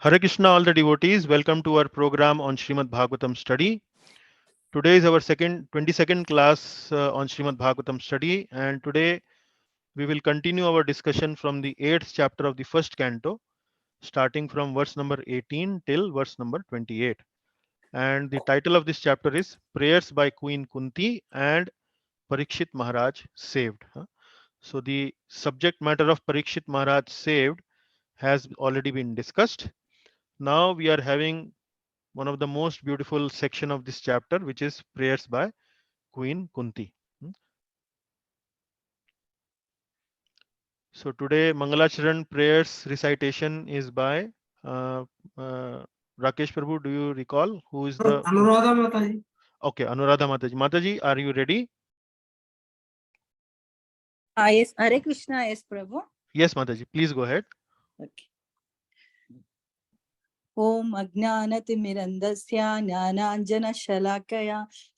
Hare Krishna, all the devotees. Welcome to our program on Srimad Bhagavatam study. Today is our 22nd class on Srimad Bhagavatam study, and today we will continue our discussion from the 8th chapter of the first canto, starting from verse number 18 till verse number 28. And the title of this chapter is Prayers by Queen Kunti and Parikshit Maharaj Saved. So the subject matter of Parikshit Maharaj Saved has already been discussed. Now we are having one of the most beautiful section of this chapter, which is prayers by Queen Kunti. So today Mangalacharan prayers recitation is by uh, uh, Rakesh Prabhu. Do you recall who is the Anuradha Mataji? Okay, Anuradha Mataji. Mataji, are you ready? Yes, Hare Krishna, yes, Prabhu. Yes, Mataji, please go ahead. Okay. Om Ajnanatimirandasya Jnananjana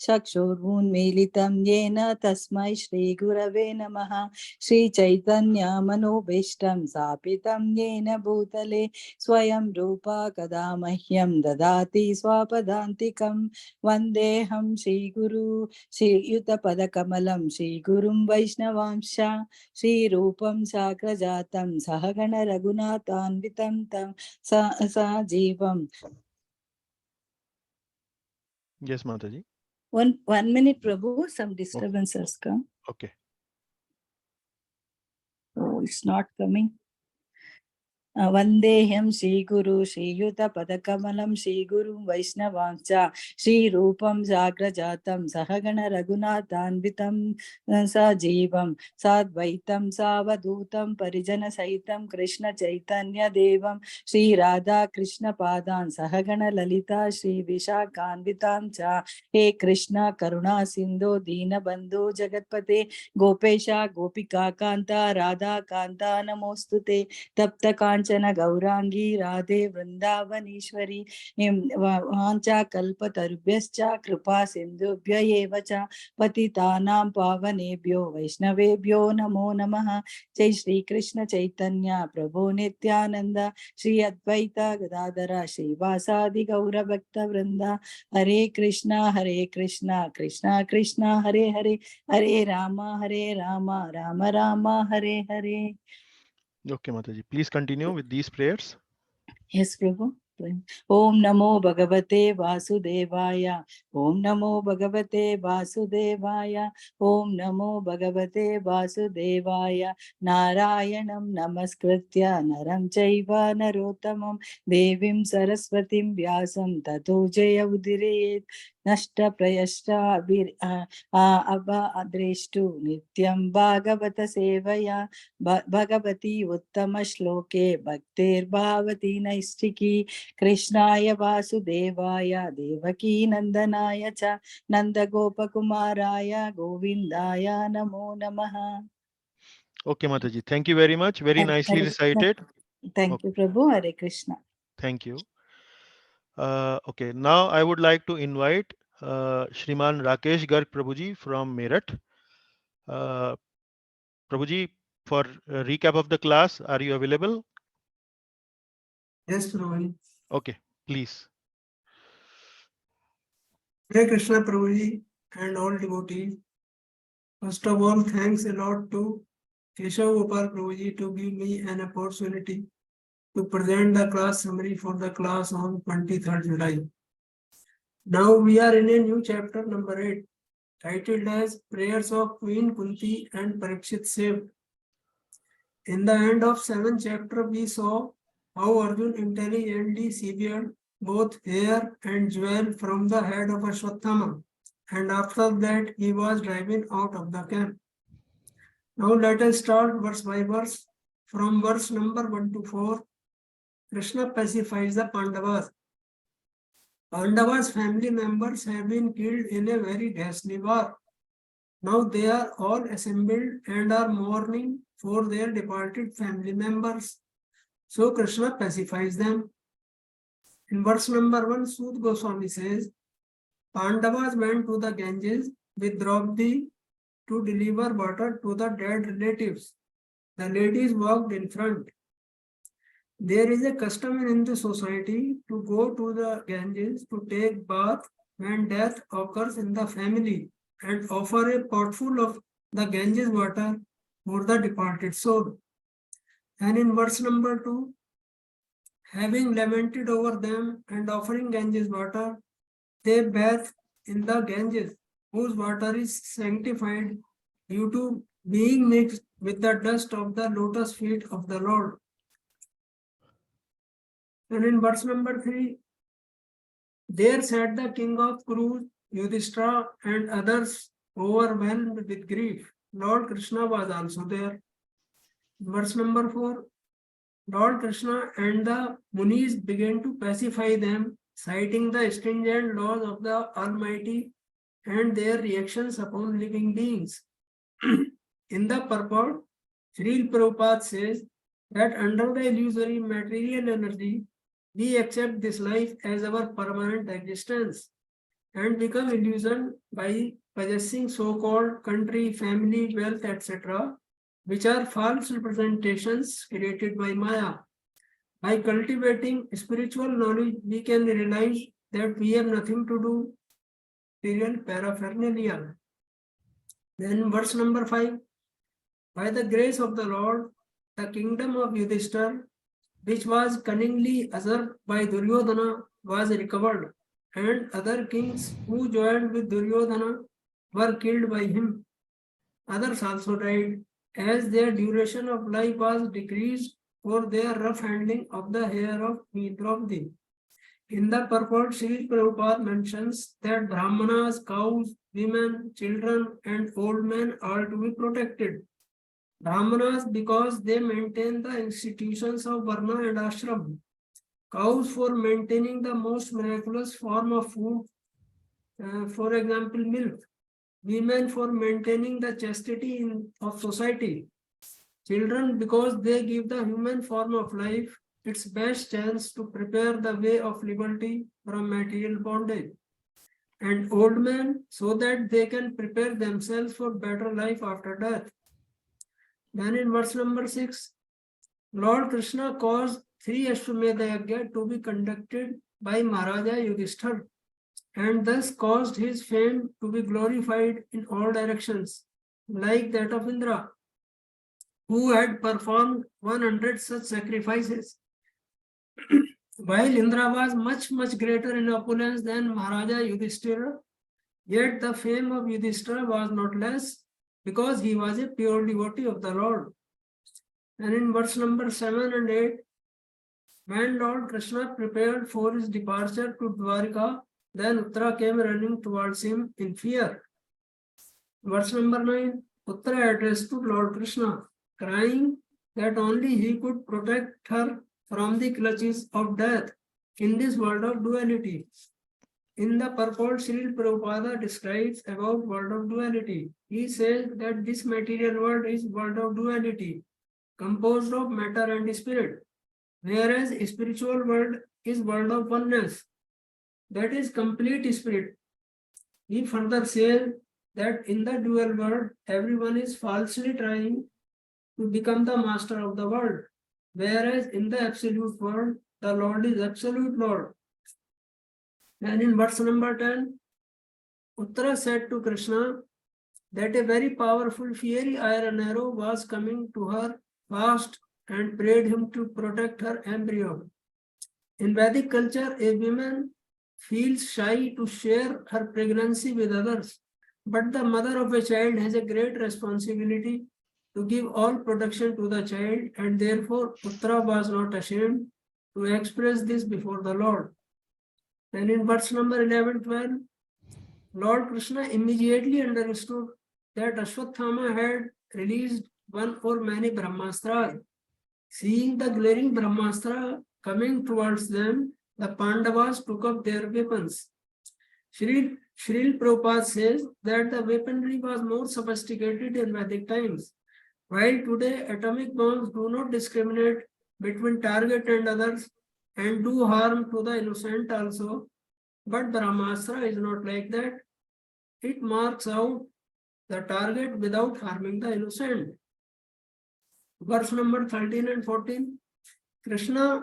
Chakshurunmilitam Yena Tasmai Shri Gurave Namaha Shri Chaitanya Manobishtam Sapitam Yena Bhutale Swayam Rupa Kadamahyam Dadati Swapadantikam Vandeham Shri Guru Shri Yuta Padakamalam Shri Gurum Vaishnavamsha Shri Rupam Sakrajatam Sahagana Raghunathanvitam Tam sa Jeevam. Yes, Mataji. One minute, Prabhu. Some disturbance has come. Okay. Oh, it's not coming. Vandeham Shri Guru Shri Yuta Padakamalam Shri Guru Vaishnavamcha Shri Rupam Sagrajatam Sahagana Raghunathanvitam sa Jeevam Sadvaitam Savadutam Parijana Saitam Krishna Chaitanya Devam Shri Radha Krishna Padan Sahagana Lalita Shri Vishakhanvitam cha He Krishna Karuna Sindhu Dina Bandhu Jagatpate Gopesha Gopika Kanta Radha Kanta Namostute Tapta Kanchana Gaurangi Radhe Vrindavanishwari Vancha Kalpatarubhyascha Kripa Sindhubhya Evacha Patitanam Pavanebhyo Vaishnavebhyo Namo Namaha Jai Shri Krishna Chaitanya Prabhu Nityananda Shri Advaita Gadadara Shri Vasadi Gaura Bhakta Vrinda Hare Krishna Krishna Krishna Hare Hare Hare Rama Rama Rama Hare Hare. Okay, Mataji. Please continue with these prayers. Yes, Prabhu. Om Namo Bhagavate Vasudevaya. Om Namo Bhagavate Vasudevaya. Om Namo Bhagavate Vasudevaya. Narayanam Namaskritya Naram Chaiva Narottamam Devim Saraswatim Vyasam Tato Jaya Udirayet Nashta Prayashta Abha Adreshtu Nityam Bhagavata Sevaya Bhagavati Uttama Shloke Bhaktir Bhavati Naistiki Krishnaya Vasudevaya Devaki Nandanaya cha Nanda Gopakumaraya Govindaya Namo Namaha. Okay, Mataji. Thank you very much. Very nicely recited. Thank you, Prabhu. Hare Krishna. Thank you. Okay, now I would like to invite Shriman Rakesh Garg Prabhuji from Meerut. Prabhuji, for a recap of the class, are you available? Yes, Prabhuji. Okay, please. Hare Krishna Prabhuji and all devotees. First of all, thanks a lot to Keshav Gopal Prabhuji to give me an opportunity to present the class summary for the class on 23rd July. Now we are in a new chapter number 8, titled as Prayers of Queen Kunti and Parikshit Saved. In the end of 7th chapter, we saw how Arjun intelligently severed both hair and jewel from the head of Ashwatthama, and after that he was driven out of the camp. Now let us start verse by verse. From verse number 1 to 4, Krishna pacifies the Pandavas. Pandavas' family members have been killed in a very ghastly war. Now they are all assembled and are mourning for their departed family members. So Krishna pacifies them. In verse number 1, Sud Goswami says, Pandavas went to the Ganges with Draupadi to deliver water to the dead relatives. The ladies walked in front. There is a custom in Hindu society to go to the Ganges to take bath when death occurs in the family and offer a potful of the Ganges water for the departed soul. And in verse number 2, having lamented over them and offering Ganges water, they bathe in the Ganges, whose water is sanctified due to being mixed with the dust of the lotus feet of the Lord. And in verse number 3, there sat the king of Kurus, Yudhishthira, and others overwhelmed with grief. Lord Krishna was also there. Verse number 4, Lord Krishna and the Munis began to pacify them, citing the stringent laws of the Almighty and their reactions upon living beings. In the purport, Srila Prabhupada says that under the illusory material energy, we accept this life as our permanent existence and become illusioned by possessing so-called country, family, wealth, etc., which are false representations created by Maya. By cultivating spiritual knowledge, we can realize that we have nothing to do with material paraphernalia. Then verse number 5, by the grace of the Lord, the kingdom of Yudhishthira, which was cunningly usurped by Duryodhana, was recovered, and other kings who joined with Duryodhana were killed by him. Others also died, as their duration of life was decreased for their rough handling of the hair of Draupadi. In the purport, Sri Prabhupada mentions that Brahmanas, cows, women, children, and old men are to be protected. Brahmanas because they maintain the institutions of Varna and Ashram. Cows for maintaining the most miraculous form of food, for example, milk. Women for maintaining the chastity of society. Children because they give the human form of life its best chance to prepare the way of liberty from material bondage. And old men so that they can prepare themselves for better life after death. Then in verse number 6, Lord Krishna caused 3 Ashwamedha Yagya to be conducted by Maharaja Yudhishthira and thus caused his fame to be glorified in all directions, like that of Indra, who had performed 100 such sacrifices. While Indra was much greater in opulence than Maharaja Yudhishthira, yet the fame of Yudhishthira was not less because he was a pure devotee of the Lord. And in verse number 7 and 8, when Lord Krishna prepared for his departure to Dwarka, then Uttara came running towards him in fear. Verse number 9, Uttara addressed to Lord Krishna, crying that only he could protect her from the clutches of death in this world of duality. In the purport, Srila Prabhupada describes about world of duality. He says that this material world is world of duality, composed of matter and spirit, whereas spiritual world is world of oneness, that is complete spirit. He further says that in the dual world, everyone is falsely trying to become the master of the world, whereas in the absolute world, the Lord is absolute Lord. And in verse number 10, Uttara said to Krishna that a very powerful fiery iron arrow was coming to her fast and prayed him to protect her embryo. In Vedic culture, a woman feels shy to share her pregnancy with others, but the mother of a child has a great responsibility to give all protection to the child, and therefore Uttara was not ashamed to express this before the Lord. Then in verse number 11-12, Lord Krishna immediately understood that Ashwatthama had released one or many Brahmastras. Seeing the glaring Brahmastra coming towards them, the Pandavas took up their weapons. Srila Prabhupada says that the weaponry was more sophisticated in Vedic times. While today atomic bombs do not discriminate between target and others and do harm to the innocent also, but Brahmastra is not like that. It marks out the target without harming the innocent. Verse number 13 and 14. Krishna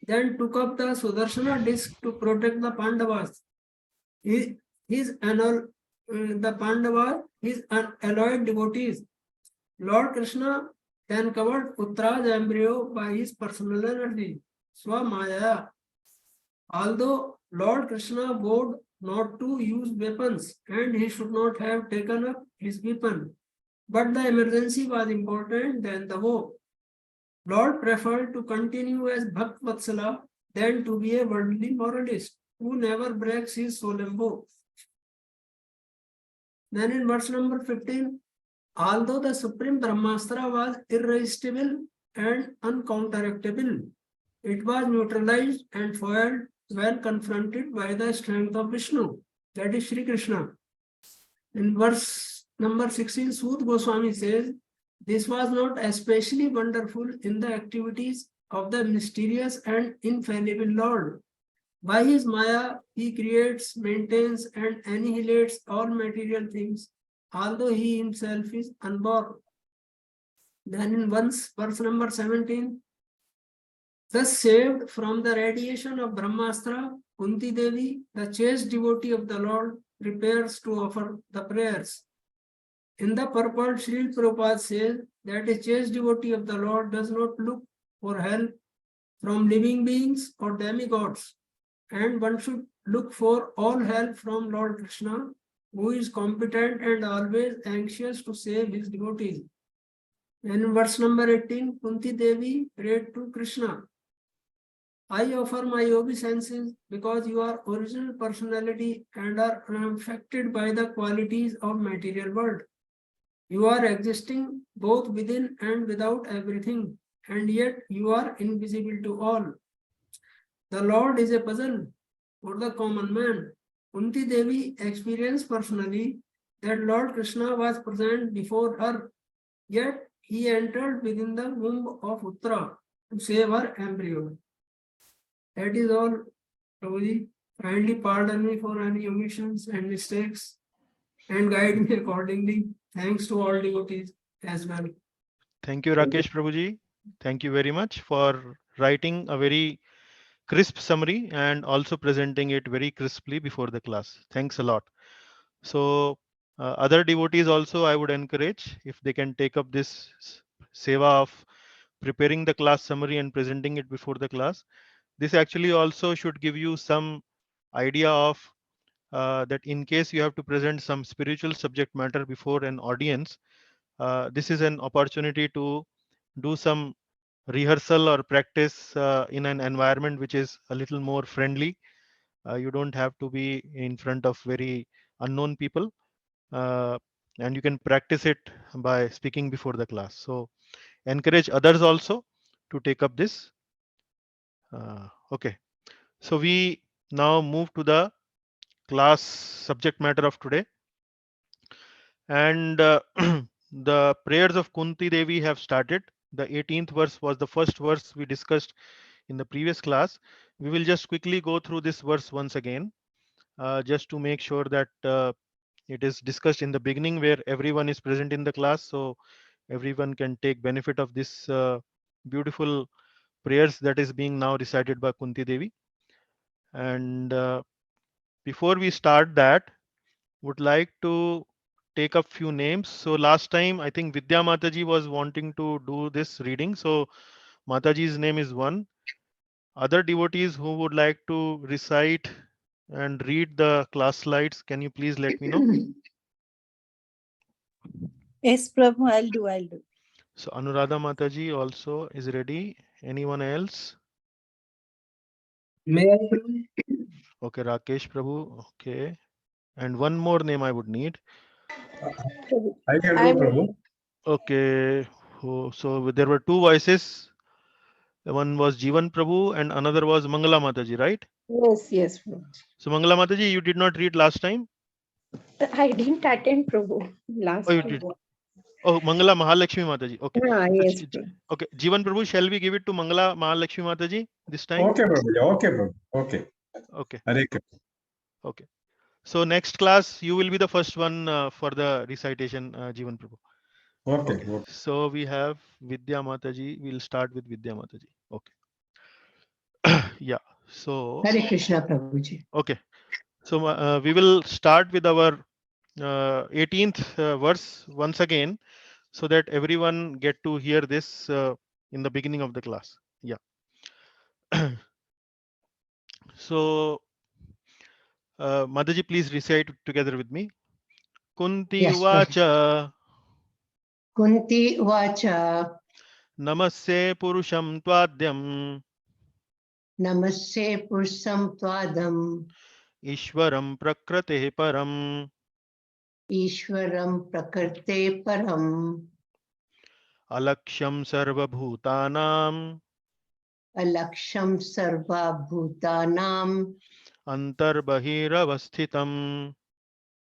then took up the Sudarshana disc to protect the Pandavas. The Pandavas, his unalloyed devotees. Lord Krishna then covered Uttar's embryo by his personal energy, Swamaya. Although Lord Krishna vowed not to use weapons and he should not have taken up his weapon, but the emergency was important than the vow. Lord preferred to continue as Bhakt Vatsala than to be a worldly moralist who never breaks his solemn vow. Then in verse number 15, although the supreme Brahmastra was irresistible and uncounteractable, it was neutralized and foiled when confronted by the strength of Vishnu, that is Sri Krishna. In verse number 16, Sud Goswami says, this was not especially wonderful in the activities of the mysterious and infallible Lord. By his Maya, he creates, maintains, and annihilates all material things, although he himself is unborn. Then in verse number 17, thus saved from the radiation of Brahmastra, Kunti Devi, the chaste devotee of the Lord, prepares to offer the prayers. In the purport, Srila Prabhupada says that a chaste devotee of the Lord does not look for help from living beings or demigods, and one should look for all help from Lord Krishna, who is competent and always anxious to save his devotees. And in verse number 18, Kunti Devi prayed to Krishna, I offer my obeisances because you are original personality and are unaffected by the qualities of material world. You are existing both within and without everything, and yet you are invisible to all. The Lord is a puzzle for the common man. Kunti Devi experienced personally that Lord Krishna was present before her, yet he entered within the womb of Uttara to save her embryo. That is all, Prabhuji. Kindly pardon me for any omissions and mistakes and guide me accordingly. Thanks to all devotees as well. Thank you, Rakesh Prabhuji. Thank you very much for writing a very crisp summary and also presenting it very crisply before the class. Thanks a lot. So other devotees also I would encourage if they can take up this seva of preparing the class summary and presenting it before the class. This actually also should give you some idea of that in case you have to present some spiritual subject matter before an audience, this is an opportunity to do some rehearsal or practice in an environment which is a little more friendly. You don't have to be in front of very unknown people, and you can practice it by speaking before the class. So encourage others also to take up this. Okay, so we now move to the class subject matter of today, and the prayers of Kunti Devi have started. The 18th verse was the first verse we discussed in the previous class. We will just quickly go through this verse once again, just to make sure that it is discussed in the beginning where everyone is present in the class, so everyone can take benefit of this beautiful prayers that is being now recited by Kunti Devi. And before we start that, would like to take up few names. So last time I think Vidya Mataji was wanting to do this reading. So Mataji's name is one. Other devotees who would like to recite and read the class slides, can you please let me know? Yes, Prabhu, I'll do. So Anuradha Mataji also is ready. Anyone else? May I, Prabhu? Okay, Rakesh Prabhu. Okay. And one more name I would need. I can do, Prabhu. Okay. So there were two voices. One was Jivan Prabhu and another was Mangala Mataji, right? Yes, Prabhu. So Mangala Mataji, you did not read last time? I didn't attend Prabhu last Oh, you time. did. Oh, Mangala Mahalakshmi Mataji. Okay. Yes, So, Prabhu. okay. Jivan Prabhu, shall we give it to Mangala Mahalakshmi Mataji this time? Okay, Prabhu. Okay, Prabhu. Okay. Okay. Hare Krishna. Okay. So next class, you will be the first one for the recitation, Jivan Prabhu. Okay. Okay. So we have Vidya Mataji. We'll start with Vidya Mataji. Okay. Yeah. So, Hare Krishna, Prabhuji. okay. So we will start with our 18th verse once again, so that everyone get to hear this in the beginning of the class. Yeah. So, Mataji, please recite together with me. Kunti Yes, Prabhuji. uvacha Kunti Vacha namasya purusham tvadyam Namaste Pursam Twadam ishwaram prakrate param Ishwaram Prakarte Param alaksham sarvabhutanam Alaksham Sarva Bhutanam antarbahiravasthitam.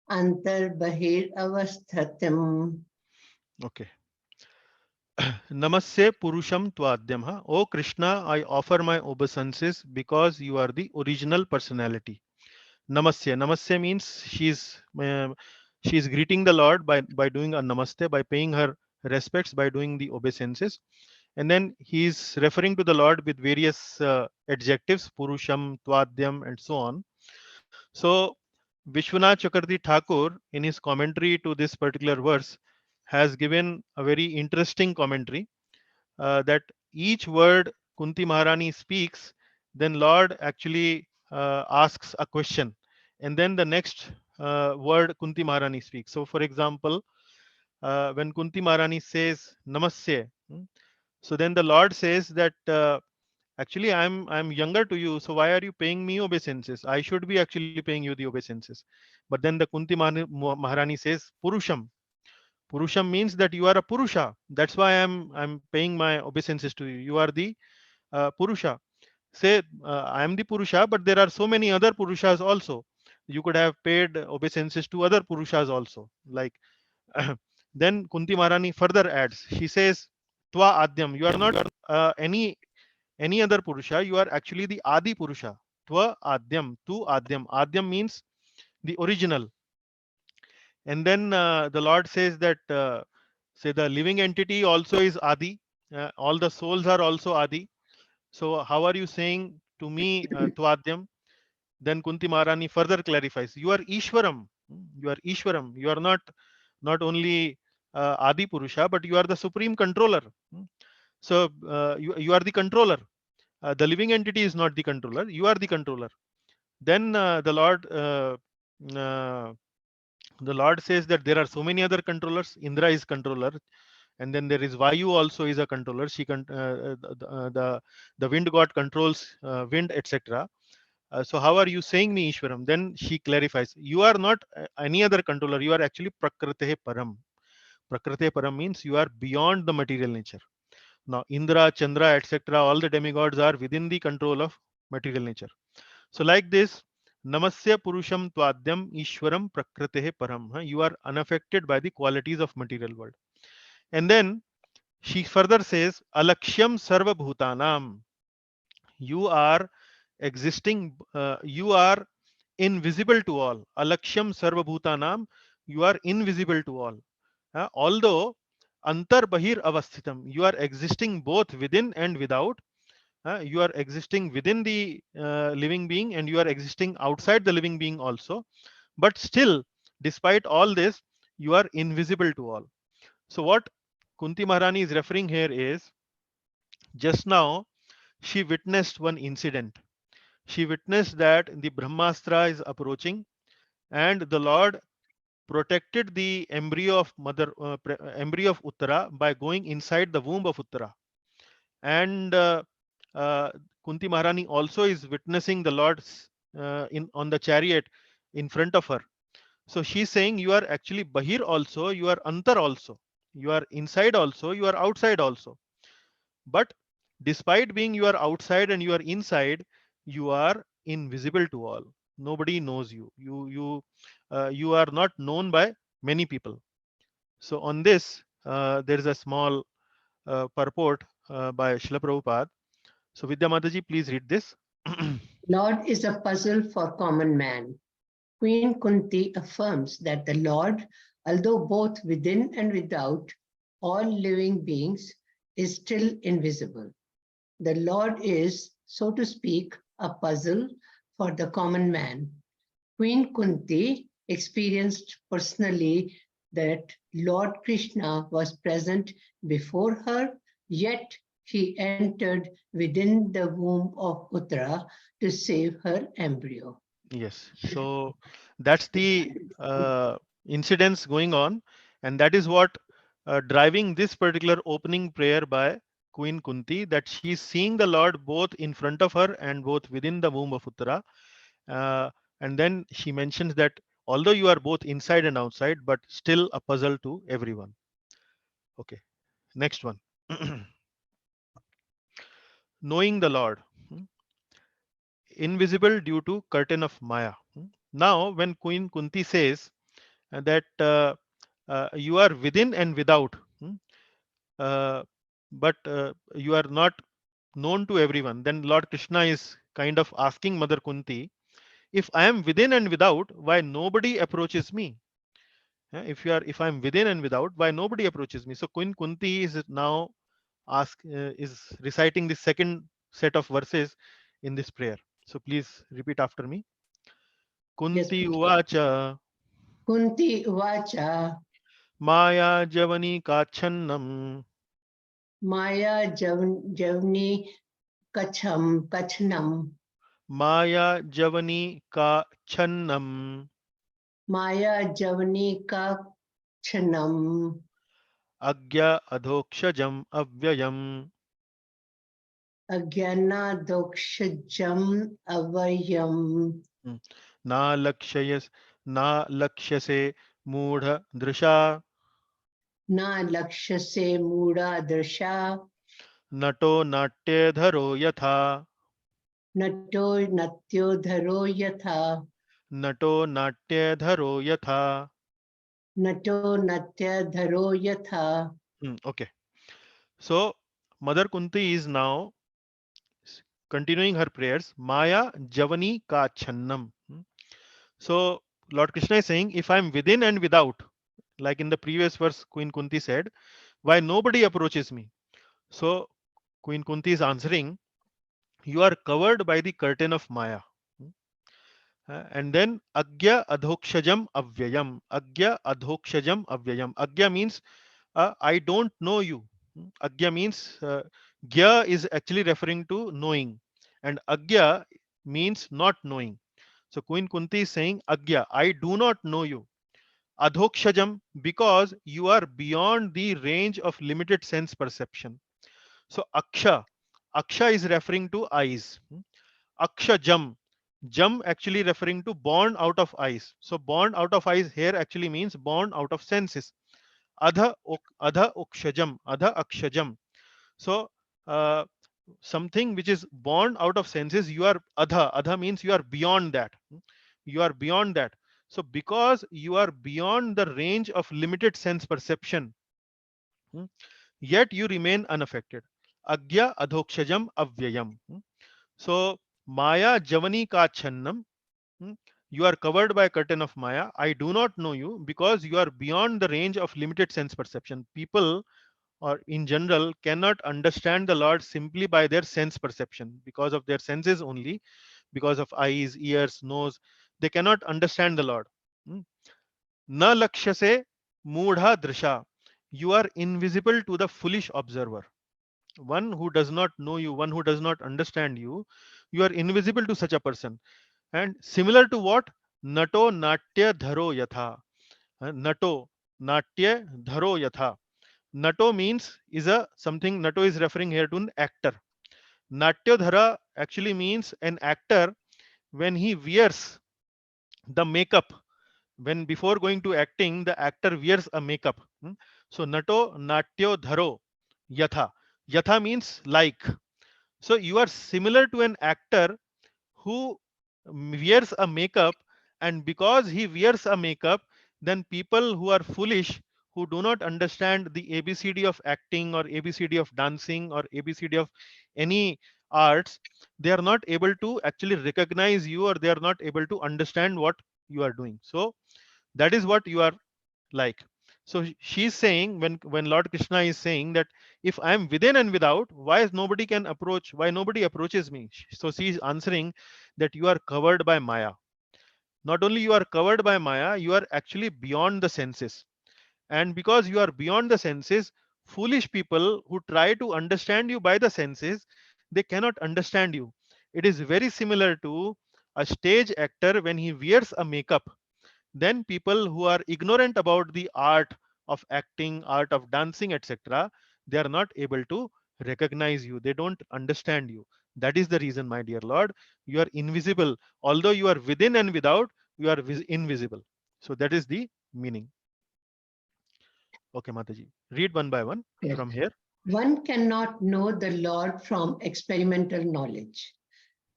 Antar Bahir Avasthatam. Okay. Namaste Purusham Tvadyam. O Krishna, I offer my obeisances because you are the original personality. Namaste. Namaste means she's greeting the Lord by doing a namaste, by paying her respects, by doing the obeisances. And then he is referring to the Lord with various adjectives, Purusham, Tvadyam, and so on. So Vishwanath Chakravarti Thakur, in his commentary to this particular verse, has given a very interesting commentary that each word Kunti Maharani speaks, then Lord actually asks a question, and then the next word Kunti Maharani speaks. So, for example, when Kunti Maharani says Namaste, so then the Lord says that actually I'm younger to you, so why are you paying me obeisances? I should be actually paying you the obeisances. But then the Kunti Maharani says Purusham. Purusham means that you are a Purusha. That's why I'm paying my obeisances to you. You are the Purusha. Say I am the Purusha, but there are so many other Purushas also. You could have paid obeisances to other Purushas also. Like then Kunti Maharani further adds. She says, Twa Adyam. You are not any other Purusha. You are actually the Adi Purusha. Twa Adyam. Tu Adyam. Adyam means the original. And then the Lord says that say the living entity also is Adi. All the souls are also Adi. So how are you saying to me Tvadyam? Then Kunti Maharani further clarifies, you are Ishwaram. You are Ishwaram. You are not only Adi Purusha, but you are the supreme controller. So you are the controller. The living entity is not the controller. You are the controller. Then uh, the Lord says that there are so many other controllers. Indra is controller, and then there is Vayu also is a controller. The wind god controls wind, etc. So how are you saying me Ishwaram? Then she clarifies, you are not any other controller. You are actually Prakrate Param. Prakrate Param means you are beyond the material nature. Now Indra, Chandra, etc. All the demigods are within the control of material nature. So like this, Namasya Purusham Tvadyam Ishwaram Prakritehe Param. You are unaffected by the qualities of material world. And then she further says, Alakshyam Sarva Bhutanam. You are existing, you are invisible to all. Alakshyam Sarva Bhutanam. You are invisible to all. Although Antar Bahir Avasthitam. You are existing both within and without. You are existing within the living being and you are existing outside the living being also, but still despite all this you are invisible to all. So what Kunti Maharani is referring here is, just now she witnessed one incident. She witnessed that the Brahmastra is approaching and the Lord protected the embryo of embryo of Uttara by going inside the womb of Uttara. And uh, Kunti Maharani also is witnessing the Lord in on the chariot in front of her. So she's saying you are actually Bahir also, you are Antar also, you are inside also, you are outside also. But despite being you are outside and you are inside, you are invisible to all. Nobody knows you. You are not known by many people. So on this, there is a small purport by Srila Prabhupada. So Vidya Mataji, please read this. Lord is a puzzle for common man. Queen Kunti affirms that the Lord, although both within and without all living beings, is still invisible. The Lord is so to speak, a puzzle for the common man. Queen Kunti experienced personally that Lord Krishna was present before her, yet he entered within the womb of Uttara to save her embryo. Yes. So that's the incidents going on, and that is what driving this particular opening prayer by Queen Kunti, that she is seeing the Lord both in front of her and both within the womb of Uttara. Uh, and then she mentions that although you are both inside and outside, but still a puzzle to everyone. Okay. Next one. Knowing the Lord. Invisible due to curtain of Maya. Now, when Queen Kunti says that you are within and without, uh, but you are not known to everyone, then Lord Krishna is kind of asking Mother Kunti, if I am within and without, why nobody approaches me? If I am within and without, why nobody approaches me? So Queen Kunti is now is reciting the second set of verses in this prayer. So please repeat after me. Yes, Kunti please. uvacha Kunti Uvacha maya javani kachannam Maya Javni Kachnam maya javani kachannam Maya Javni Kachnam agya adhokshajam avyayam. Agyanadokshajam Avayam Hmm. Na lakshayas na lakshase moodha drisha Na Lakshase Muda Drsha nato natyadharo yatha Nato Natyodharo Yatha nato natyadharo yatha. Nato Natyadharo Yatha. Okay. So Mother Kunti is now continuing her prayers. Maya javani ka channam. So Lord Krishna is saying, if I'm within and without, like in the previous verse, Queen Kunti said, why nobody approaches me? So Queen Kunti is answering, you are covered by the curtain of Maya. And then Agya Adhokshajam Avyayam. Agya Adhokshajam Avyayam. Agya means I don't know you. Agya means Gya is actually referring to knowing, and Agya means not knowing. So Queen Kunti is saying, Agya, I do not know you. Adhokshajam, because you are beyond the range of limited sense perception. So Aksha is referring to eyes. Akshajam, jam actually referring to born out of eyes. So born out of eyes here actually means born out of senses. Adha akshajam. So uh, something which is born out of senses, you are adha means you are beyond that. You are beyond that. So because you are beyond the range of limited sense perception, yet you remain unaffected. Agya adhokshajam avyayam. So Maya Javani ka channam. You are covered by a curtain of Maya. I do not know you because you are beyond the range of limited sense perception. People or in general cannot understand the Lord simply by their sense perception, because of their senses only, because of eyes, ears, nose. They cannot understand the Lord. Hmm. Na lakshase moodha drisha. You are invisible to the foolish observer. One who does not know you, one who does not understand you, you are invisible to such a person. And similar to what? Nato natya dharo yatha. Nato natya dharo yatha. Nato means is a something. Nato is referring here to an actor. Natyadhara actually means an actor when he wears the makeup. When before going to acting, the actor wears a makeup. So nato natyo dharo yatha. Yatha means like. So you are similar to an actor who wears a makeup, and because he wears a makeup, then people who are foolish, who do not understand the abcd of acting or abcd of dancing or abcd of any arts, they are not able to actually recognize you, or they are not able to understand what you are doing. So that is what you are like. So she's saying, when Lord Krishna is saying that if I am within and without, why is nobody can approach? Why nobody approaches me? So she is answering that you are covered by Maya. Not only you are covered by Maya, you are actually beyond the senses. And because you are beyond the senses, foolish people who try to understand you by the senses, they cannot understand you. It is very similar to a stage actor when he wears a makeup. Then people who are ignorant about the art of acting, art of dancing, etc., they are not able to recognize you. They don't understand you. That is the reason, my dear Lord, you are invisible. Although you are within and without, you are invisible. So that is the meaning. Okay, Mataji. Read one by one Yes. from here. One cannot know the Lord from experimental knowledge.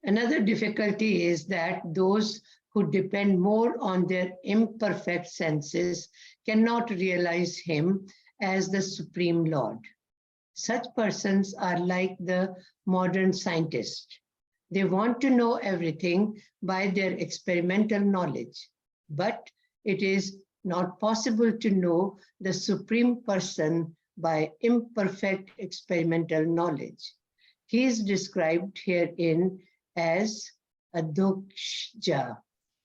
Another difficulty is that those who depend more on their imperfect senses cannot realize Him as the Supreme Lord. Such persons are like the modern scientist. They want to know everything by their experimental knowledge, but it is not possible to know the Supreme Person by imperfect experimental knowledge. He is described herein as adoksha,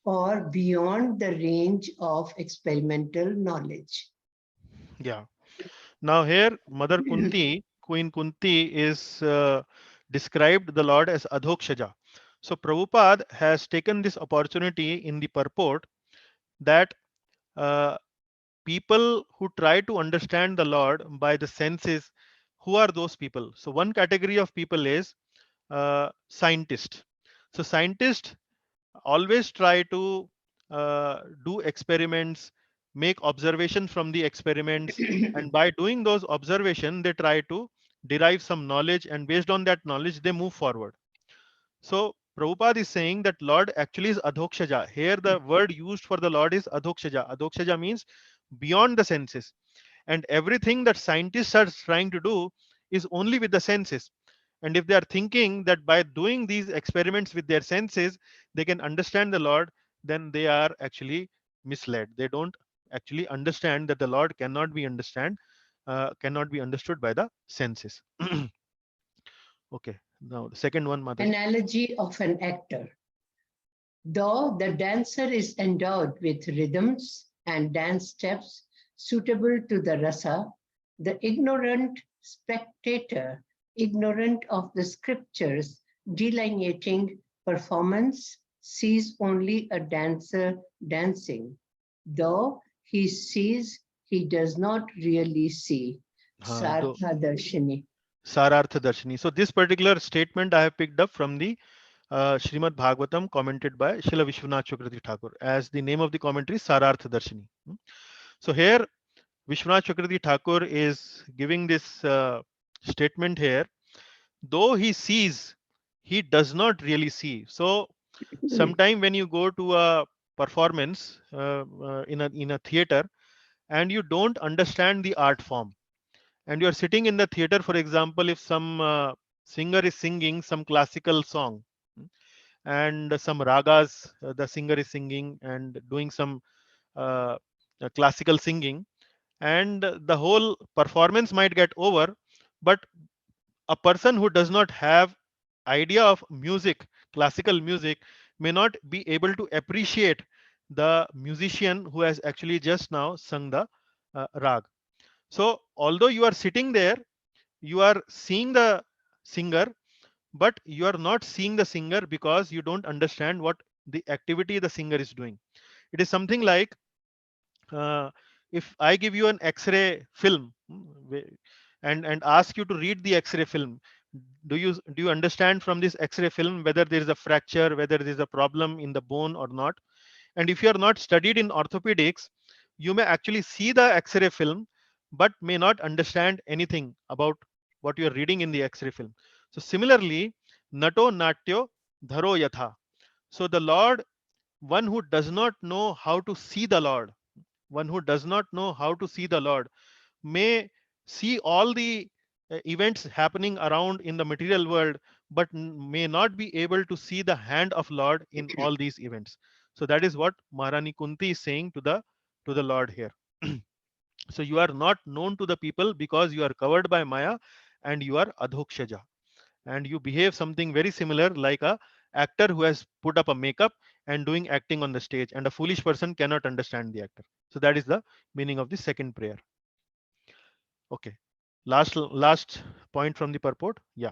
or beyond the range of experimental knowledge. Yeah. Now here, Mother Kunti, Queen Kunti, is described the Lord as Adhokshaja. So Prabhupada has taken this opportunity in the purport that uh, people who try to understand the Lord by the senses, who are those people? So one category of people is scientist. So scientists always try to do experiments, make observations from the experiments, and by doing those observations they try to derive some knowledge, and based on that knowledge they move forward. So Prabhupada is saying that Lord actually is adhokshaja. Here the word used for the Lord is adhokshaja. Adhokshaja means beyond the senses, and everything that scientists are trying to do is only with the senses. And if they are thinking that by doing these experiments with their senses they can understand the Lord, then they are actually misled. They don't actually understand that the Lord cannot be understood by the senses. Okay, now the second one, Mataji. Analogy of an actor. Though the dancer is endowed with rhythms and dance steps suitable to the rasa, the ignorant spectator, ignorant of the scriptures delineating performance, sees only a dancer dancing. Though he sees, he does not really see. Though Sartha Darshini. Sarartha Darshini. So this particular statement I have picked up from the Srimad Bhagavatam, commented by Srila Vishwanath Chakravarti Thakur, as the name of the commentary Sarartha Darshini. So here Vishwanath Chakravarti Thakur is giving this statement here. Though he sees, he does not really see. So sometime when you go to a performance in a theater and you don't understand the art form, and you are sitting in the theater, for example, if some singer is singing some classical song, and some ragas the singer is singing and doing some uh, classical singing, and the whole performance might get over, but a person who does not have idea of music, classical music, may not be able to appreciate the musician who has actually just now sung the rag. So although you are sitting there, you are seeing the singer, but you are not seeing the singer because you don't understand what the activity the singer is doing. It is something like, uh, if I give you an X-ray film, and ask you to read the X-ray film, do you understand from this X-ray film whether there is a fracture, whether there is a problem in the bone or not? And if you are not studied in orthopedics, you may actually see the X-ray film but may not understand anything about what you are reading in the X-ray film. So similarly, nato natyo dharo yatha. So the Lord, one who does not know how to see the Lord, one who does not know how to see the Lord, may see all the events happening around in the material world, but may not be able to see the hand of Lord in all these events. So that is what Maharani Kunti is saying to the Lord here. So you are not known to the people because you are covered by Maya and you are adhokshaja. And you behave something very similar like a actor who has put up a makeup and doing acting on the stage, and a foolish person cannot understand the actor. So that is the meaning of the second prayer. Okay. Last point from the purport. Yeah.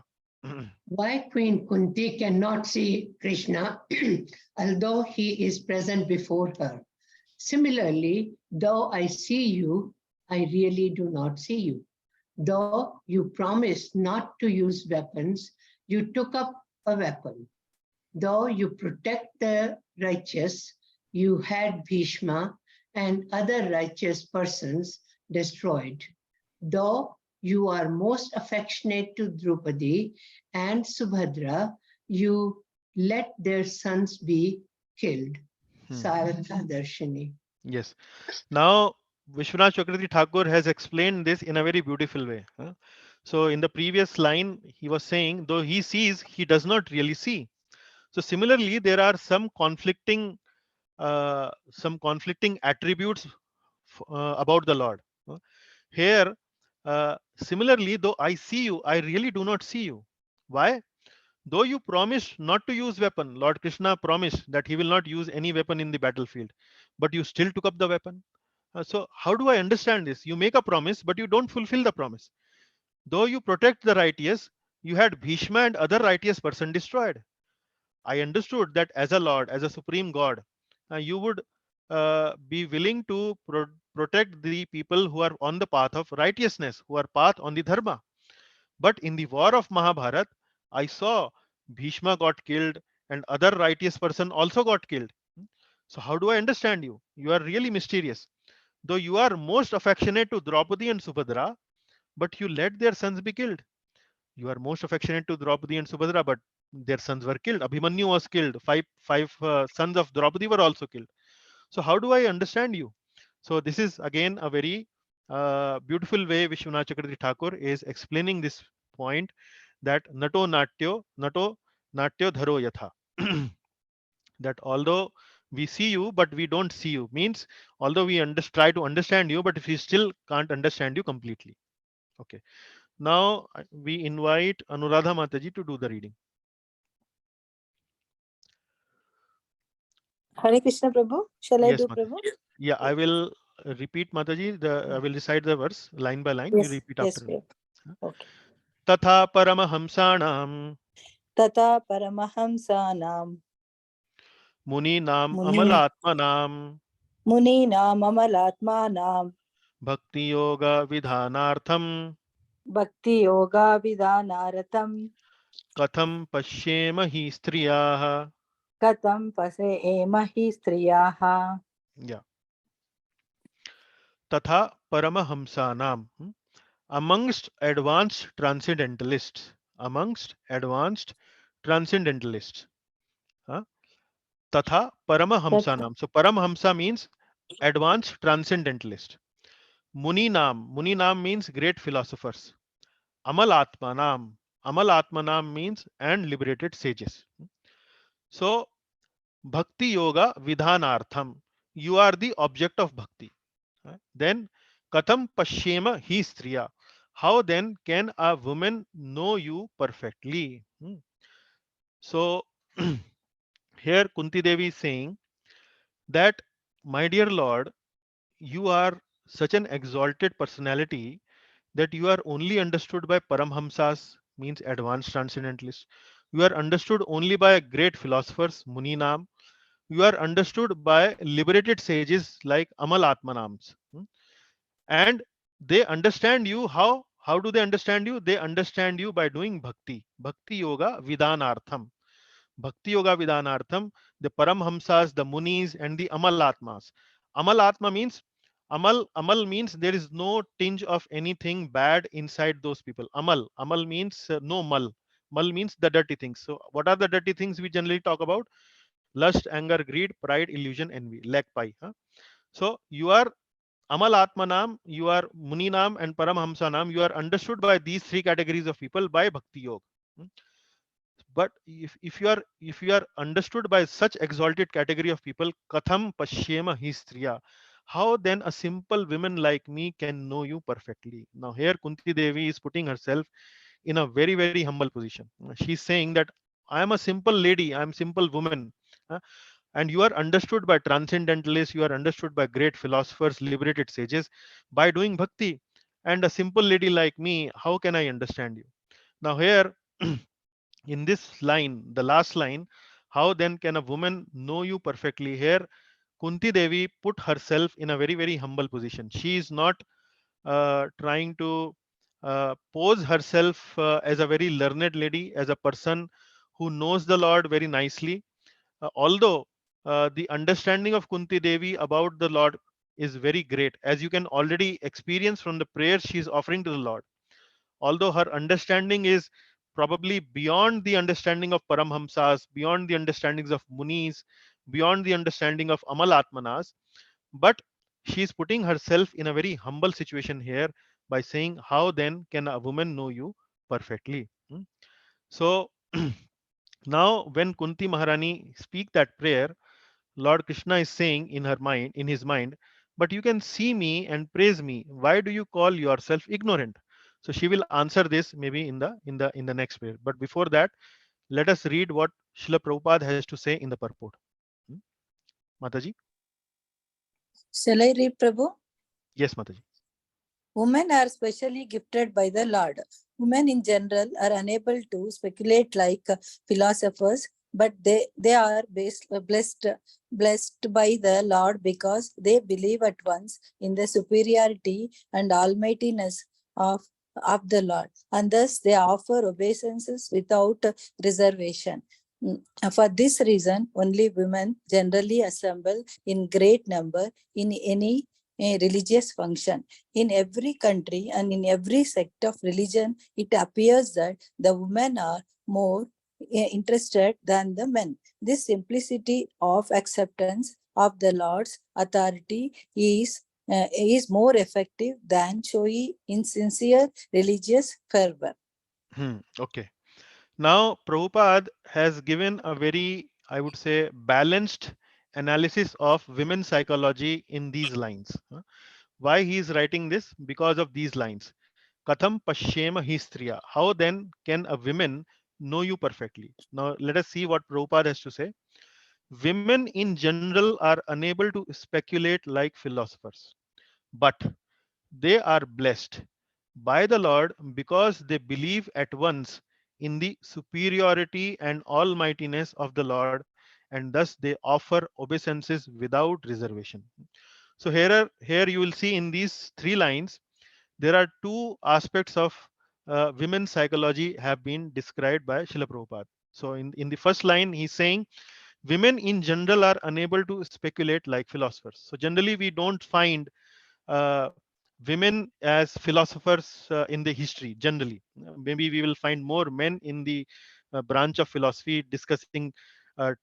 Why Queen Kunti cannot see Krishna, although he is present before her. Similarly, though I see you, I really do not see you. Though you promised not to use weapons, you took up a weapon. Though you protect the righteous, you had Bhishma and other righteous persons destroyed. Though you are most affectionate to Draupadi and Subhadra, you let their sons be killed. Saratha Darshini. Yes. Now, Vishwanath Chakravarti Thakur has explained this in a very beautiful way. So, in the previous line, he was saying, though he sees, he does not really see. So, similarly, there are some conflicting attributes about the Lord. Here, similarly, though I see you, I really do not see you. Why? Though you promised not to use weapon, Lord Krishna promised that he will not use any weapon in the battlefield, but you still took up the weapon. So how do I understand this? You make a promise, but you don't fulfill the promise. Though you protect the righteous, you had Bhishma and other righteous person destroyed. I understood that as a Lord, as a supreme God, you would be willing to protect the people who are on the path of righteousness, who are path on the dharma. But in the war of Mahabharat, I saw Bhishma got killed and other righteous person also got killed. So how do I understand you? You are really mysterious. Though you are most affectionate to Draupadi and Subhadra, but you let their sons be killed. You are most affectionate to Draupadi and Subhadra, but their sons were killed. Abhimanyu was killed. Five sons of Draupadi were also killed. So how do I understand you? So this is again a very beautiful way Vishwanath Chakravarti Thakur is explaining this point, that nato natyo dharo yatha. That although we see you but we don't see you, means although we try to understand you, but if we still can't understand you completely. Okay. Now we invite Anuradha Mataji to do the reading. Hare Krishna Prabhu. Shall I Yes, do Mataji. Prabhu? Yeah, I will repeat, Mataji. I will recite the verse line by line. You Yes, repeat yes, after me. Prabhu. Okay. Tatha Paramahamsanam Tata Paramahamsanam Muninam Muni Amalatmanam Munina Mamalatmanam Bhakti Yoga Vidhanartham Bhakti Yoga Vidhanaratam Katham Pashyema Hi Striyaha. Katam Pase Emahi Striyaha. Yeah. Tatha Paramahamsanam. Amongst advanced transcendentalists. Amongst advanced transcendentalists. Huh? Tatha Tata Paramahamsanam. So Paramahamsa means advanced transcendentalist. Muninam means great philosophers. Amalatmanam. Amalatmanam means and liberated sages. So Bhakti Yoga Vidhanartham. You are the object of bhakti. Then Katham Pashyema Hi Striya. How then can a woman know you perfectly? So here Kunti Devi is saying that, my dear Lord, you are such an exalted personality that you are only understood by Paramhamsas, means advanced transcendentalists. You are understood only by great philosophers, Muninam. You are understood by liberated sages like Amal Atmanams. And they understand you. How do they understand you? They understand you by doing bhakti. Bhakti yoga vidhanartham. Bhakti yoga vidhanartham. The Paramhamsas, the Munis, and the Amalatmas. Amalatma means Amal means there is no tinge of anything bad inside those people. Amal means no mal. Mal means the dirty things. So what are the dirty things we generally talk about? Lust, anger, greed, pride, illusion, envy, lack pai. So you are Amal Atmanam, you are Muninam and Paramhamsanam, you are understood by these three categories of people by Bhakti Yoga. But if you are understood by such exalted category of people, Katham Pashyema Hi Striya, how then a simple woman like me can know you perfectly? Now here Kunti Devi is putting herself in a very, very humble position. She's saying that I am a simple lady, I am simple woman. uh, and you are understood by transcendentalists, you are understood by great philosophers, liberated sages by doing bhakti. And a simple lady like me, how can I understand you? Now here in this line, the last line, how then can a woman know you perfectly? Here Kunti Devi put herself in a very, very humble position. She is not trying to pose herself as a very learned lady, as a person who knows the Lord very nicely. Although the understanding of Kunti Devi about the Lord is very great, as you can already experience from the prayers she is offering to the Lord. Although her understanding is probably beyond the understanding of Paramhamsas, beyond the understandings of Munis, beyond the understanding of Amalatmanas, but she is putting herself in a very humble situation here by saying, how then can a woman know you perfectly? So now when Kunti Maharani speak that prayer, Lord Krishna is saying in her mind, in his mind, but you can see me and praise me. Why do you call yourself ignorant? So she will answer this maybe in the next prayer. But before that, let us read what Srila Prabhupada has to say in the purport. Hmm? Mataji? Shall I read, Prabhu? Yes, Mataji. Women are specially gifted by the Lord. Women in general are unable to speculate like philosophers, but they are blessed by the Lord because they believe at once in the superiority and almightiness of, of the Lord, and thus they offer obeisances without reservation. For this reason, only women generally assemble in great number in any religious function. In every country and in every sect of religion, it appears that the women are more interested than the men. This simplicity of acceptance of the Lord's authority is more effective than showy, insincere religious fervor. Okay. Now, Prabhupada has given a very, I would say, balanced analysis of women's psychology in these lines. Why he is writing this? Because of these lines. Katham pashyema hi striya. How then can a woman know you perfectly? Now, let us see what Prabhupada has to say. Women in general are unable to speculate like philosophers, but they are blessed by the Lord because they believe at once in the superiority and almightiness of the Lord, and thus they offer obeisances without reservation. So here you will see in these three lines there are two aspects of women's psychology have been described by Srila Prabhupada. So in the first line, he's saying women in general are unable to speculate like philosophers. So generally, we don't find uh, women as philosophers in the history. Generally, maybe we will find more men in the branch of philosophy discussing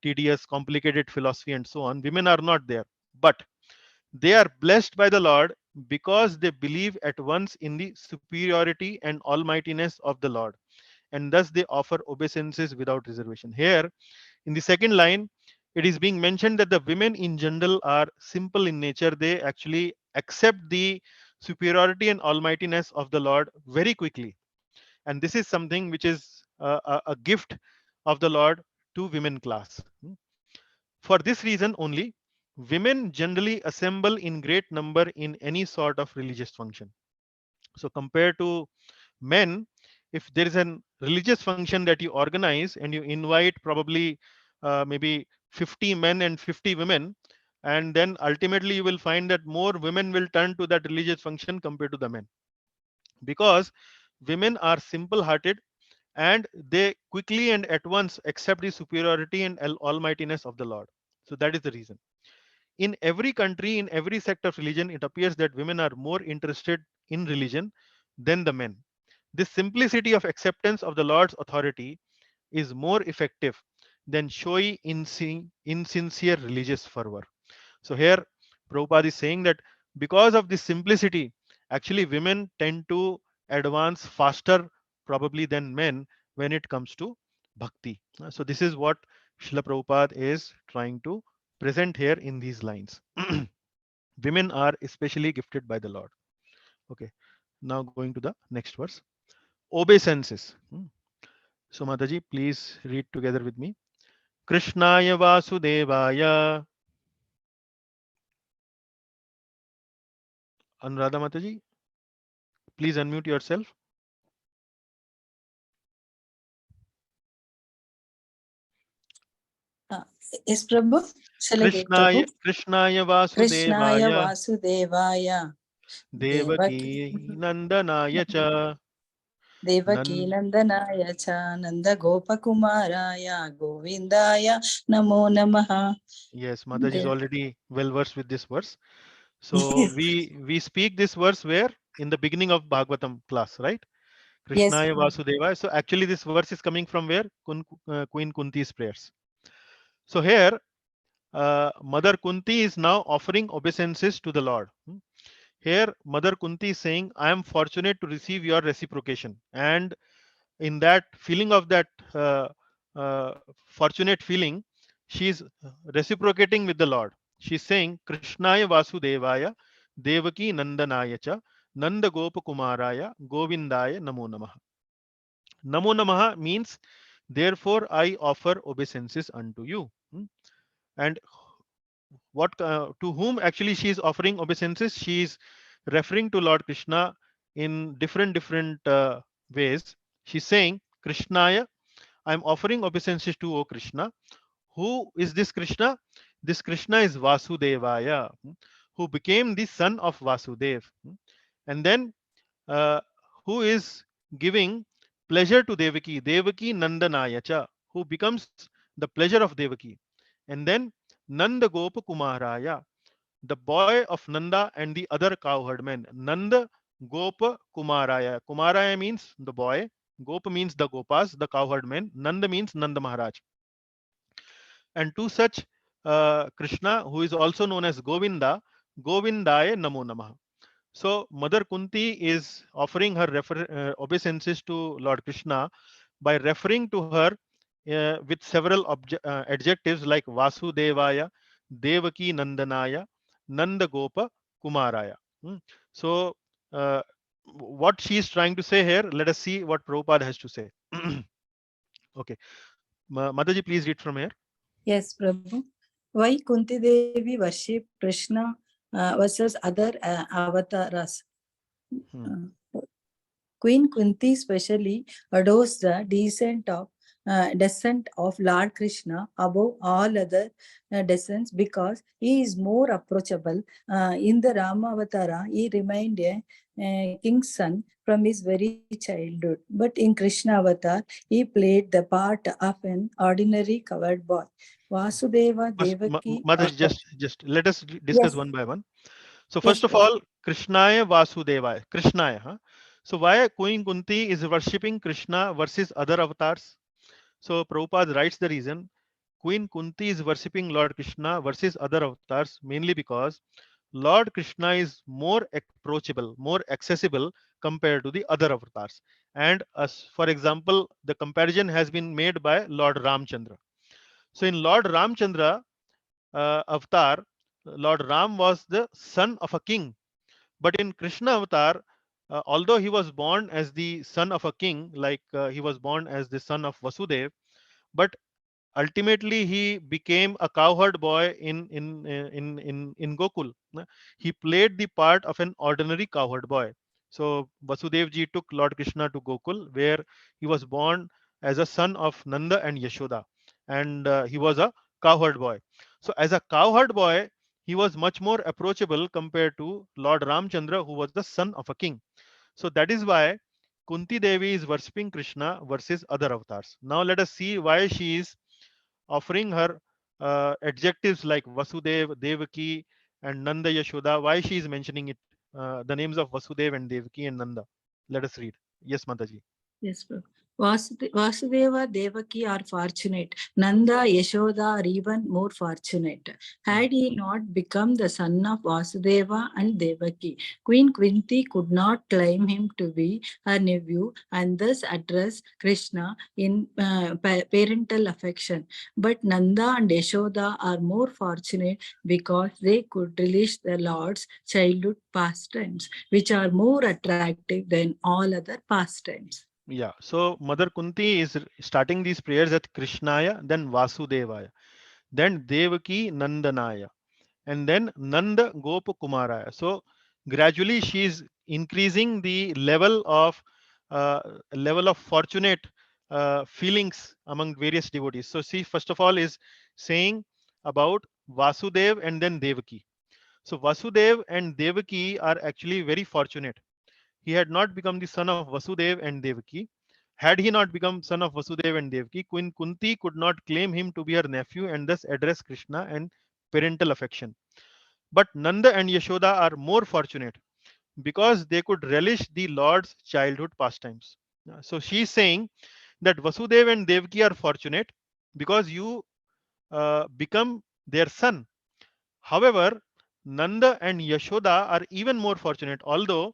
tedious, complicated philosophy and so on. Women are not there, but they are blessed by the Lord because they believe at once in the superiority and almightiness of the Lord, and thus they offer obeisances without reservation. Here, in the second line, it is being mentioned that the women in general are simple in nature. They actually accept the superiority and almightiness of the Lord very quickly. And this is something which is a gift of the Lord to women class. For this reason only, women generally assemble in great number in any sort of religious function. So compared to men, if there is an religious function that you organize and you invite probably maybe 50 men and 50 women, and then ultimately you will find that more women will turn to that religious function compared to the men, because women are simple hearted and they quickly and at once accept the superiority and almightiness of the Lord. So that is the reason. In every country, in every sect of religion, it appears that women are more interested in religion than the men. This simplicity of acceptance of the Lord's authority is more effective than showy, insincere religious fervor. So here, Prabhupada is saying that because of this simplicity, actually women tend to advance faster probably than men when it comes to bhakti. So this is what Srila Prabhupada is trying to present here in these lines. Women are especially gifted by the Lord. Okay. Now going to the next verse. Obeisances. So Mataji, please read together with me. Krishnaya Vasudevaya. Anuradha Mataji, please unmute yourself. Uh, yes, Prabhu. Shall I read, Prabhu? Krishnaya Krishnaya Vasudevaya. Vasudevaya. Devaki Nandanaya cha. Devaki Nandanaya cha Nanda Gopakumaraya Govindaya Namo Namaha. Yes, Mataji is already well versed with this verse. So we speak this verse where? In the beginning of Bhagavatam class, right? Yes. Krishnaya Vasudevaya. So actually this verse is coming from where? Queen Kunti's prayers. So here Mother Kunti is now offering obeisances to the Lord. Here Mother Kunti is saying, I am fortunate to receive your reciprocation. And in that feeling of that fortunate feeling, she is reciprocating with the Lord. She's saying, Krishnaya Vasudevaya, Devaki Nandanaya cha, Nanda Gopa Kumaraya, Govindaya Namo Namaha. Namo Namaha means, therefore I offer obeisances unto you. And what to whom actually she is offering obeisances? She is referring to Lord Krishna in different ways. She's saying, Krishnaya, I am offering obeisances to O Krishna. Who is this Krishna? This Krishna is Vasudevaya, who became the son of Vasudev. And then who is giving pleasure to Devaki, Devaki Nandanaya cha, who becomes the pleasure of Devaki. And then Nanda Gopa Kumaraya, the boy of Nanda and the other cowherd men. Nanda Gopa Kumaraya. Kumaraya means the boy. Gopa means the Gopas, the cowherd men. Nanda means Nanda Maharaj. And to such Krishna, who is also known as Govinda, Govindaya Namo Namaha. So Mother Kunti is offering her obeisances to Lord Krishna by referring to her with several adjectives like Vasudevaya, Devaki Nandanaya, Nanda Gopa Kumaraya. So what she is trying to say here, let us see what Prabhupada has to say. Okay. Mataji, please read from here. Yes, Prabhu. Why Kunti Devi worship Krishna versus other avatars? Queen Kunti specially adores the descent of Lord Krishna above all other descents because he is more approachable. In the Rama Avatara, he remained a king's son from his very childhood. But in Krishna Avatar, he played the part of an ordinary covered boy. Vasudeva Devaki. Mataji, just let us discuss Yes. one by one. So Yes, first of Prabhu. all, Krishnaya Vasudevaya. Krishnaya. So why Queen Kunti is worshipping Krishna versus other avatars? So Prabhupada writes the reason. Queen Kunti is worshipping Lord Krishna versus other avatars mainly because Lord Krishna is more approachable, more accessible compared to the other avatars. And for example, the comparison has been made by Lord Ramchandra. So in Lord Ramchandra avatar, Lord Ram was the son of a king. But in Krishna avatar, although he was born as the son of a king, like he was born as the son of Vasudev, but ultimately he became a cowherd boy in Gokul. He played the part of an ordinary cowherd boy. So Vasudev ji took Lord Krishna to Gokul, where he was born as a son of Nanda and Yashoda, and he was a cowherd boy. So as a cowherd boy, he was much more approachable compared to Lord Ramchandra, who was the son of a king. So that is why Kunti Devi is worshipping Krishna versus other avatars. Now let us see why she is offering her adjectives like Vasudev, Devaki, and Nanda Yashoda. Why she is mentioning it, the names of Vasudev and Devaki and Nanda. Let us read. Yes, Mataji. Yes, Prabhu. Vasudeva, Devaki are fortunate. Nanda, Yashoda are even more fortunate. Had he not become the son of Vasudeva and Devaki, Queen Kunti could not claim him to be her nephew and thus address Krishna in parental affection. But Nanda and Yashoda are more fortunate because they could relish the Lord's childhood pastimes, which are more attractive than all other pastimes. Yeah. So Mother Kunti is starting these prayers at Krishnaya, then Vasudevaya, then Devaki Nandanaya, and then Nanda Gopakumaraya. So gradually she is increasing the uh, level of fortunate feelings among various devotees. So she first of all is saying about Vasudev and then Devaki. So Vasudev and Devaki are actually very fortunate. He had not become the son of Vasudev and Devaki. Had he not become son of Vasudev and Devaki, Queen Kunti could not claim him to be her nephew and thus address Krishna and parental affection. But Nanda and Yashoda are more fortunate because they could relish the Lord's childhood pastimes. So she is saying that Vasudev and Devaki are fortunate because you become their son. However, Nanda and Yashoda are even more fortunate, although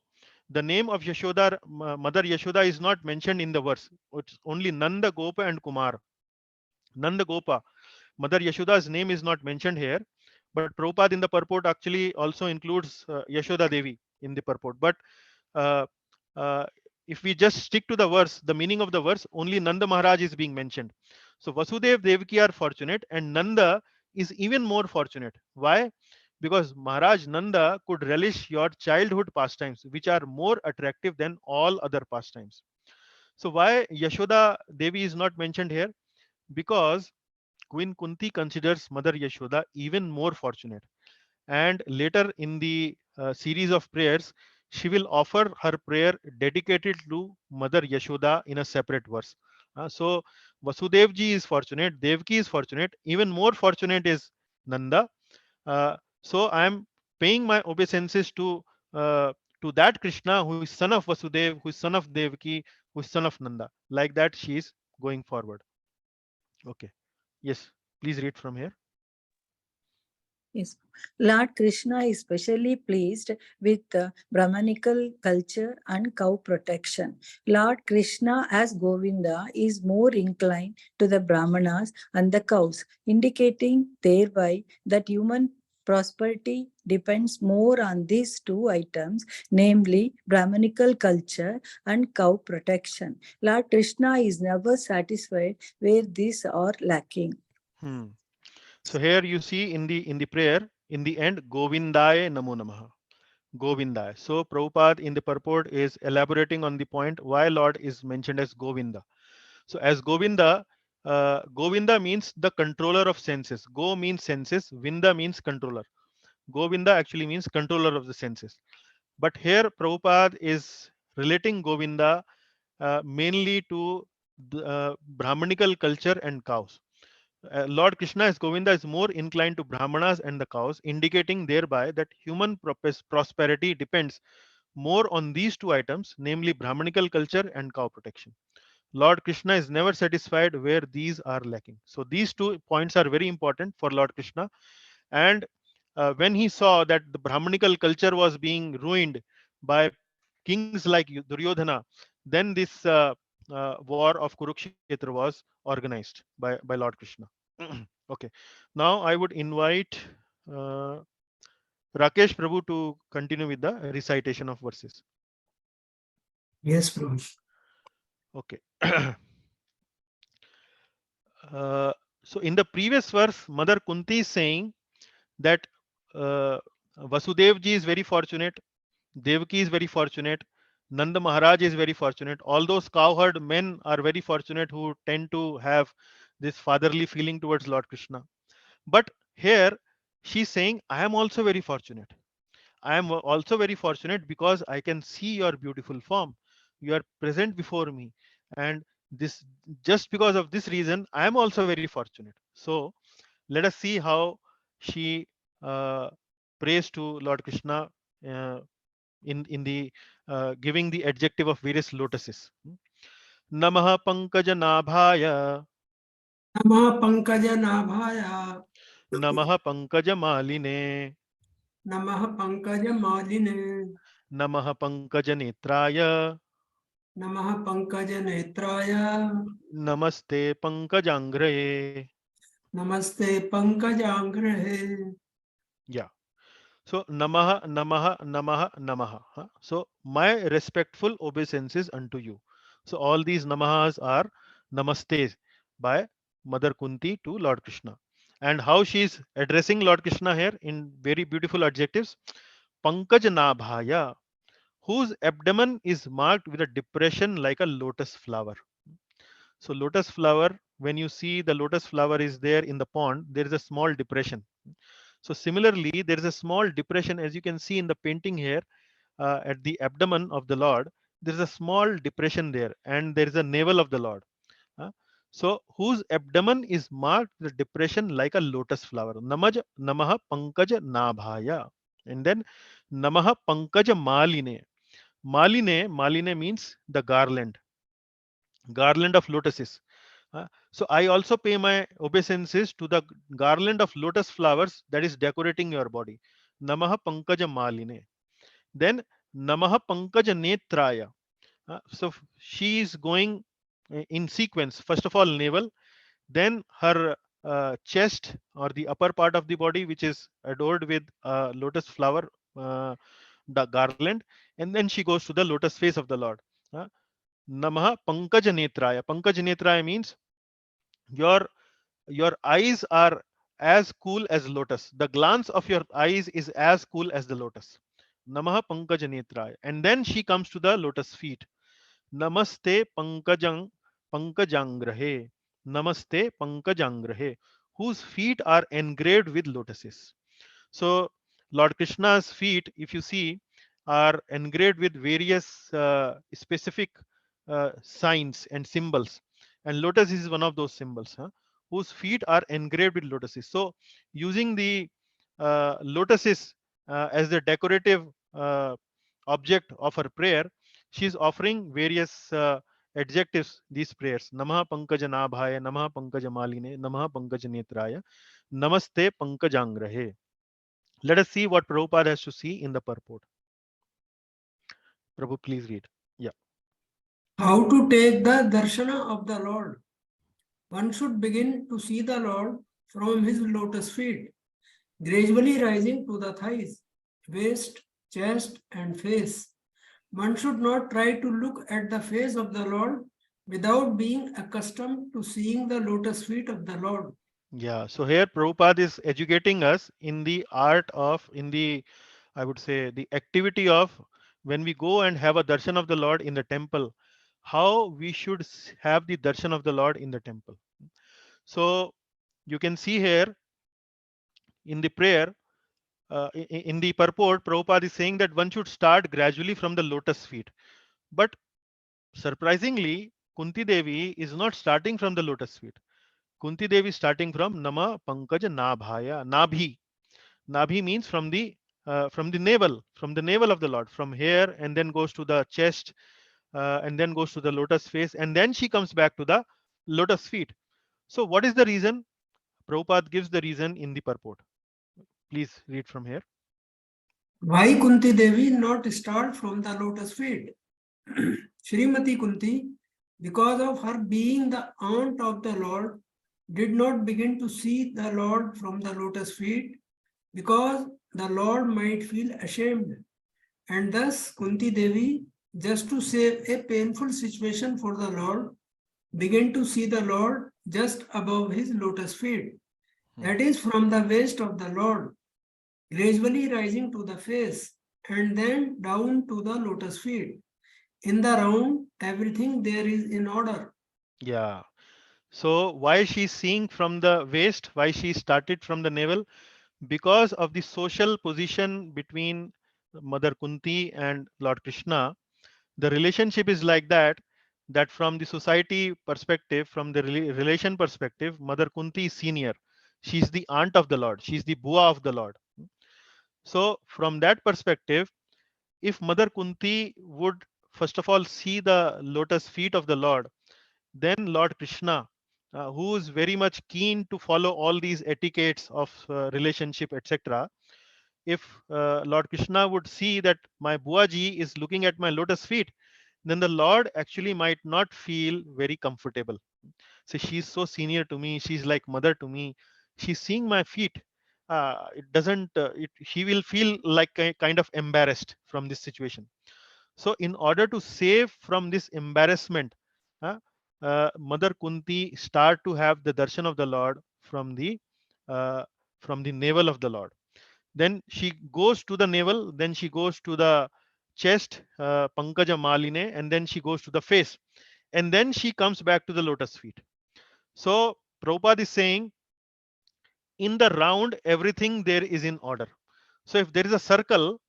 the name of Yashoda, Mother Yashoda, is not mentioned in the verse. It's only Nanda, Gopa, and Kumar. Nanda Gopa, Mother Yashoda's name is not mentioned here, but Prabhupada in the purport actually also includes Yashoda Devi in the purport. But uh, uh, if we just stick to the verse, the meaning of the verse, only Nanda Maharaj is being mentioned. So Vasudev Devaki are fortunate, and Nanda is even more fortunate. Why? Because Maharaj Nanda could relish your childhood pastimes, which are more attractive than all other pastimes. So why Yashoda Devi is not mentioned here? Because Queen Kunti considers Mother Yashoda even more fortunate. And later in the series of prayers, she will offer her prayer dedicated to Mother Yashoda in a separate verse. So Vasudevji is fortunate, Devki is fortunate, even more fortunate is Nanda. So I am paying my obeisances uh, to that Krishna who is son of Vasudev, who is son of Devki, who is son of Nanda. Like that, she is going forward. Okay. Yes. Please read from here. Yes. Lord Krishna is especially pleased with Brahmanical culture and cow protection. Lord Krishna as Govinda is more inclined to the Brahmanas and the cows, indicating thereby that human prosperity depends more on these two items, namely Brahmanical culture and cow protection. Lord Krishna is never satisfied where these are lacking. Hmm. So here you see in the prayer, in the end, Govindaya Namo Namaha. Govindaya. So Prabhupada in the purport is elaborating on the point why Lord is mentioned as Govinda. So as Govinda, Govinda means the controller of senses. Go means senses, Vinda means controller. Govinda actually means controller of the senses. But here Prabhupada is relating Govinda mainly to the, Brahmanical culture and cows. Lord Krishna as Govinda is more inclined to Brahmanas and the cows, indicating thereby that human prosperity depends more on these two items, namely Brahmanical culture and cow protection. Lord Krishna is never satisfied where these are lacking. So these 2 points are very important for Lord Krishna. And when he saw that the Brahmanical culture was being ruined by kings like Duryodhana, then this war of Kurukshetra was organized by Lord Krishna. Okay. Now I would invite uh, Rakesh Prabhu to continue with the recitation of verses. Yes, Prabhu. Okay. uh, so in the previous verse, Mother Kunti is saying that uh, Vasudev ji is very fortunate, Devaki is very fortunate, Nanda Maharaj is very fortunate. All those cowherd men are very fortunate who tend to have this fatherly feeling towards Lord Krishna. But here she's saying, I am also very fortunate. I am also very fortunate because I can see your beautiful form. You are present before me. And this just because of this reason, I am also very fortunate. So let us see how she prays to Lord Krishna uh, in the giving the adjective of various lotuses. Namaha Pankajanaabhaya. Namah Pankajanaabhaya. Namaha Pankajamaline. Namah Pankajamaline. Namaha Pankajanetraya. Namah Pankajanetraya. Namaste Pankajangraye. Namaste Pankajangrehe. Yeah. So Namaha, Namaha, Namaha, Namaha. Huh? So my respectful obeisances unto you. So all these Namahas are Namaste by Mother Kunti to Lord Krishna. And how she is addressing Lord Krishna here in very beautiful adjectives. Pankaj Nabhaya, whose abdomen is marked with a depression like a lotus flower. So lotus flower, when you see the lotus flower is there in the pond, there is a small depression. So similarly, there is a small depression, as you can see in the painting here, at the abdomen of the Lord. There is a small depression there, and there is a navel of the Lord. uh, so whose abdomen is marked with a depression like a lotus flower. Namaha Pankaja Nabhaya. And then Namaha Pankaja Maline. Maline means the garland of lotuses. So I also pay my obeisances to the garland of lotus flowers that is decorating your body. Namaha Pankaja Maline. Then Namaha Pankaja Netraya. So she is going in sequence. First of all, navel, then her chest or the upper part of the body, which is adored with lotus flower the garland, and then she goes to the lotus face of the Lord. Uh, Namaha Pankaja Netraya. Pankaja Netraya means your your eyes are as cool as lotus. The glance of your eyes is as cool as the lotus. Namaha Pankaja Netraya. And then she comes to the lotus feet. Namaste Pankajangrahe. Namaste Pankajangrahe, whose feet are engraved with lotuses. So Lord Krishna's feet, if you see, are engraved with various specific signs and symbols, and lotus is one of those symbols, whose feet are engraved with lotuses. So using the lotuses as the decorative object of her prayer, she is offering various adjectives, these prayers. Namaha Pankaja Nabhaya, Namaha Pankaja Maline, Namaha Pankaja Netraya, Namaste Pankajangrahe. Let us see what Prabhupada has to see in the purport. Prabhu, please read. Yeah. How to take the darshana of the Lord? One should begin to see the Lord from his lotus feet, gradually rising to the thighs, waist, chest, and face. One should not try to look at the face of the Lord without being accustomed to seeing the lotus feet of the Lord. Yeah. So here Prabhupada is educating us in the art of, in the, I would say, the activity of when we go and have a darshan of the Lord in the temple, how we should have the darshan of the Lord in the temple. So you can see here in the prayer, in the purport, Prabhupada is saying that one should start gradually from the lotus feet. But surprisingly, Kunti Devi is not starting from the lotus feet. Kunti Devi is starting from Nama Pankaja Nabhaya. Nabhi. Nabhi means from the navel of the Lord, from here, and then goes to the chest, and then goes to the lotus face, and then she comes back to the lotus feet. So what is the reason? Prabhupada gives the reason in the purport. Please read from here. Why Kunti Devi not start from the lotus feet? Srimati Kunti, because of her being the aunt of the Lord, did not begin to see the Lord from the lotus feet because the Lord might feel ashamed. And thus Kunti Devi, just to save a painful situation for the Lord, began to see the Lord just above his lotus feet. That is from the waist of the Lord, gradually rising to the face and then down to the lotus feet. In the round, everything there is in order. Yeah. So why she's seeing from the waist? Why she started from the navel? Because of the social position between Mother Kunti and Lord Krishna. The relationship is like that, that from the society perspective, from the relation perspective, Mother Kunti is senior. She's the aunt of the Lord. She's the bua of the Lord. So from that perspective, if Mother Kunti would first of all see the lotus feet of the Lord, then Lord Krishna, who is very much keen to follow all these etiquettes of relationship, etc. If Lord Krishna would see that my Buaji is looking at my lotus feet, then the Lord actually might not feel very comfortable. So she's so senior to me, she's like mother to me, she's seeing my feet. It doesn't, she will feel like a kind of embarrassed from this situation. So in order to save from this embarrassment, uh, Mother Kunti start to have the darshan of the Lord uh, from the navel of the Lord. Then she goes to the navel, then she goes to the chest, Pankaja Maline, and then she goes to the face, and then she comes back to the lotus feet. So Prabhupada is saying, in the round, everything there is in order. So if there is a circle,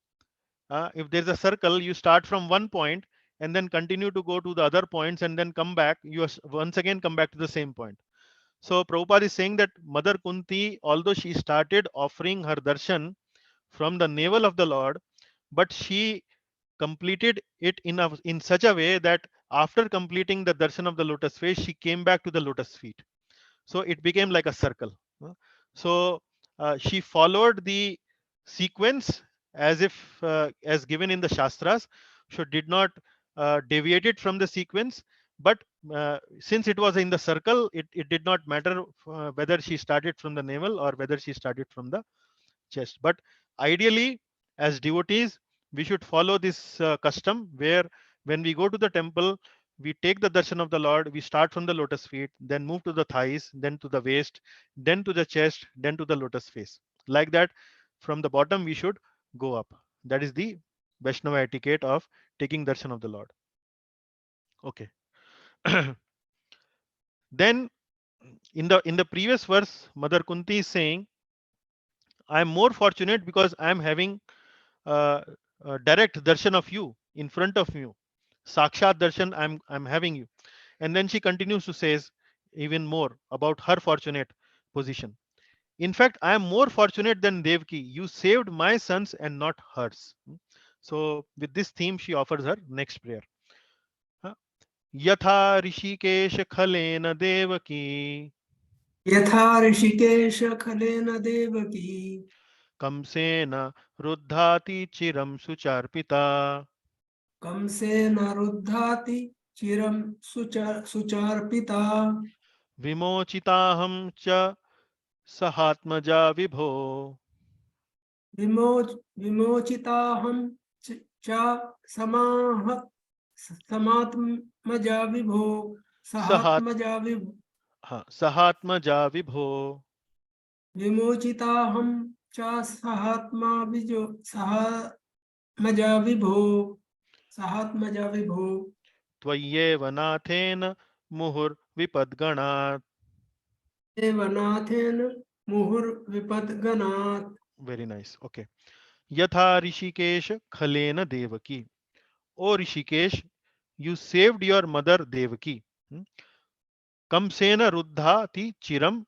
you start from one point and then continue to go to the other points and then come back. Once again come back to the same point. So Prabhupada is saying that Mother Kunti, although she started offering her darshan from the navel of the Lord, but she completed it in such a way that after completing the darshan of the lotus face, she came back to the lotus feet. So it became like a circle. So she followed the sequence as if as given in the Shastras. So did not deviate it from the sequence. But since it was in the circle, it did not matter whether she started from the navel or whether she started from the chest. But ideally, as devotees, we should follow this custom where when we go to the temple, we take the darshan of the Lord, we start from the lotus feet, then move to the thighs, then to the waist, then to the chest, then to the lotus face. Like that, from the bottom, we should go up. That is the Vaishnava etiquette of taking darshan of the Lord. Okay. Then in the previous verse, Mother Kunti is saying, I am more fortunate because I am having uh, direct darshan of you in front of you. Sakshat darshan, I'm having you. And then she continues to says even more about her fortunate position. In fact, I am more fortunate than Devki. You saved my sons and not hers. So with this theme, she offers her next prayer. यथा ऋषिकेश खलेन देवकी यथा ऋषिकेश खलेन देवकी कंसेन रुद्धाति चिरं सुचार्पिता कंसेन रुद्धाति चिरं सुचार्पिता विमोचिताहं च सहात्मजा विभो विमोचिताहं च समाह समात्मजा विभो सहात् सहात्मजा विभो हाँ सहात्मजा विभो विमोचिताहं च सहात्मा विजो सहात्मजा विभो सहात्मजा विभो त्वय्येव नाथेन मुहुर्विपद्गणात्. देवनाथेन मुहुर्विपद्गणात्. Very nice. Okay. यथा Rishikesh खलेन Devaki. O Rishikesh, you saved your mother Devaki. Kamsena ruddhati chiram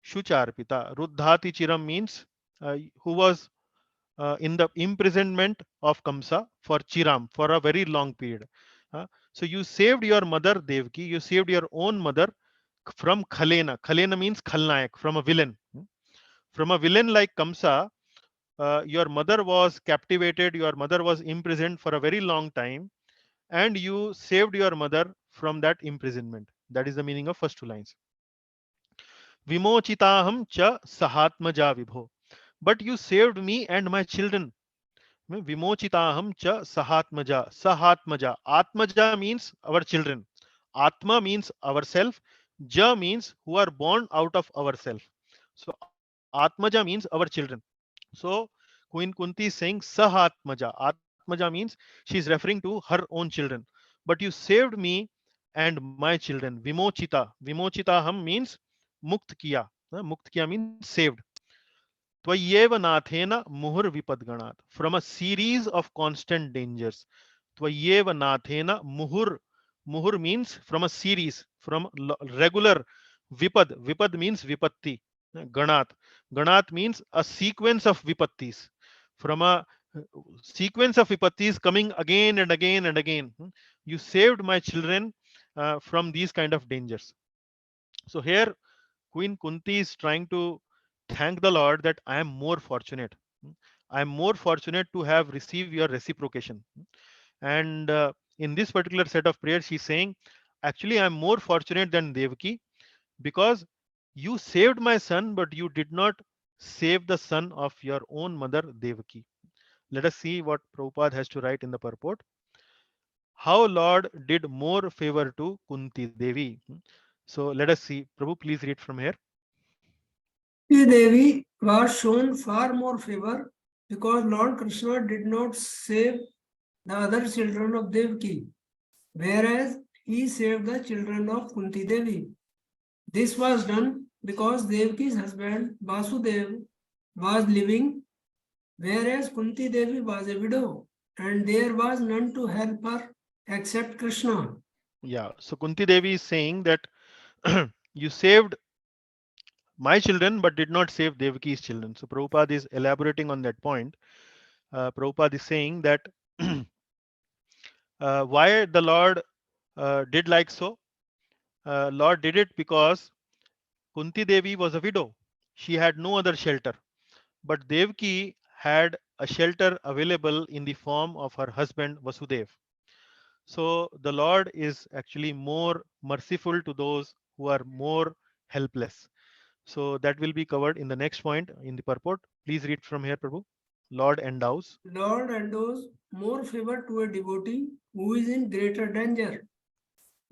shucharpita. Ruddhati chiram means who was in the imprisonment of Kamsa for Chiram for a very long period. So you saved your mother Devaki, you saved your own mother from Khalena. Khalena means Khalnayak, from a villain. From a villain like Kamsa, your mother was captivated, your mother was imprisoned for a very long time, and you saved your mother from that imprisonment. That is the meaning of first two lines. Vimochitaham cha sahatmaja vibho. But you saved me and my children. Vimochitaham cha sahatmaja. Sahatmaja. Atmaja means our children. Atma means ourself. Ja means who are born out of ourself. So Atmaja means our children. So Queen Kunti is saying Sahatmaja. Atmaja means she is referring to her own children. But you saved me and my children. Vimochita. Vimochitaham means mukt kiya. Mukt kiya means saved. Tvayev nathena muhur vipadganat. From a series of constant dangers. Tvayev nathena muhur. Muhur means from a series, from regular vipad. Vipad means vipatti. Ganat. Ganat means a sequence of vipattis. From a sequence of vipattis coming again and again and again. You saved my children from these kind of dangers. So here Queen Kunti is trying to thank the Lord that I am more fortunate. I am more fortunate to have received your reciprocation. And in this particular set of prayers, she's saying, actually, I'm more fortunate than Devaki because you saved my son, but you did not save the son of your own mother, Devaki. Let us see what Prabhupada has to write in the purport. How Lord did more favor to Kunti Devi. So let us see. Prabhu, please read from here. Kunti Devi was shown far more favor because Lord Krishna did not save the other children of Devaki, whereas he saved the children of Kunti Devi. This was done because Devaki's husband Vasudev was living, whereas Kunti Devi was a widow, and there was none to help her except Krishna. Yeah. So Kunti Devi is saying that you saved my children but did not save Devaki's children. So Prabhupada is elaborating on that point. Prabhupada is saying that why the Lord did like so. Lord did it because Kunti Devi was a widow. She had no other shelter. But Devaki had a shelter available in the form of her husband Vasudev. So the Lord is actually more merciful to those who are more helpless. So that will be covered in the next point in the purport. Please read from here, Prabhu. Lord endows. Lord endows more favor to a devotee who is in greater danger.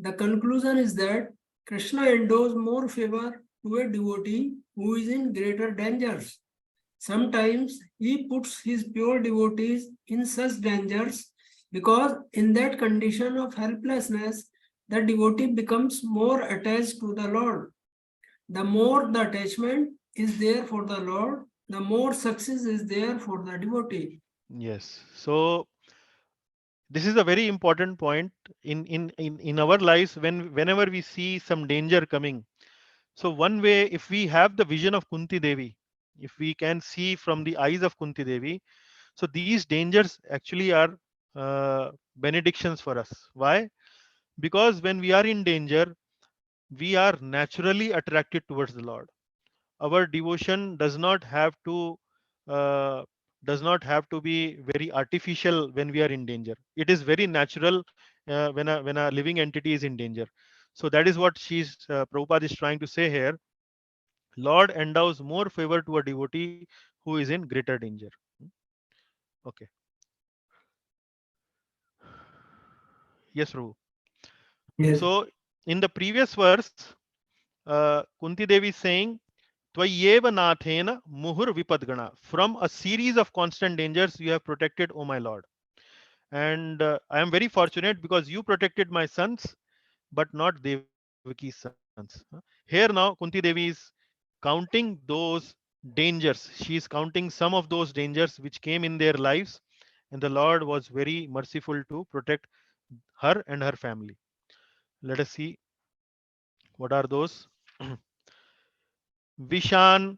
The conclusion is that Krishna endows more favor to a devotee who is in greater dangers. Sometimes he puts his pure devotees in such dangers because in that condition of helplessness, the devotee becomes more attached to the Lord. The more the attachment is there for the Lord, the more success is there for the devotee. Yes. So this is a very important point in our lives whenever we see some danger coming. So one way, if we have the vision of Kunti Devi, if we can see from the eyes of Kunti Devi, so these dangers actually are benedictions for us. Why? Because when we are in danger, we are naturally attracted towards the Lord. Our devotion uh, does not have to be very artificial when we are in danger. It is very natural when a living entity is in danger. So that is what Prabhupada is trying to say here. Lord endows more favor to a devotee who is in greater danger. Okay. Yes, Prabhu. Yes. So in the previous verse, Kunti Devi is saying, Tvayeva nathena muhur vipadgana. From a series of constant dangers, you have protected, O my Lord. And I am very fortunate because you protected my sons, but not Devaki's sons. Here now, Kunti Devi is counting those dangers. She is counting some of those dangers which came in their lives, and the Lord was very merciful to protect her and her family. Let us see what are those. Vishan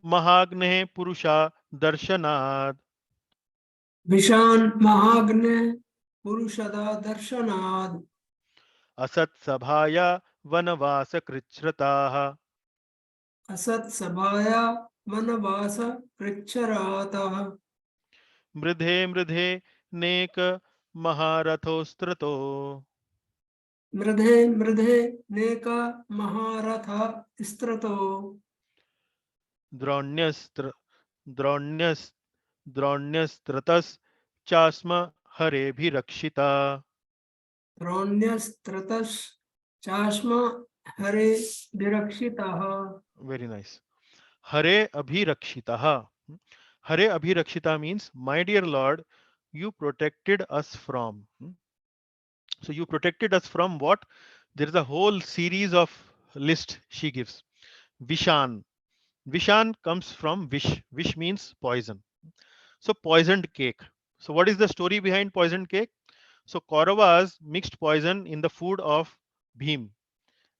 Mahagne Purusha Darshanad Vishan Mahagne Purushada Darshanad Asat Sabhaya Vanavasa Krichrataha Asat Sabhaya Vanavasa Pricharataha Mridhe Mridhe Nek Maharathostrato Mridhe Mridhe Neka Maharatha Istrato Dronyastra Dronyas Dronyastratas Chasma Harebhirakshita. Ronyas Chashma Hare Virakshitaha. Very nice. Hare Abhirakshitaha. Hare Abhirakshita means, my dear Lord, you protected us from. So you protected us from what? There is a whole series of list she gives. Vishan. Vishan comes from vish. Vish means poison. So poisoned cake. So what is the story behind poisoned cake? So Kauravas mixed poison in the food of Bhim,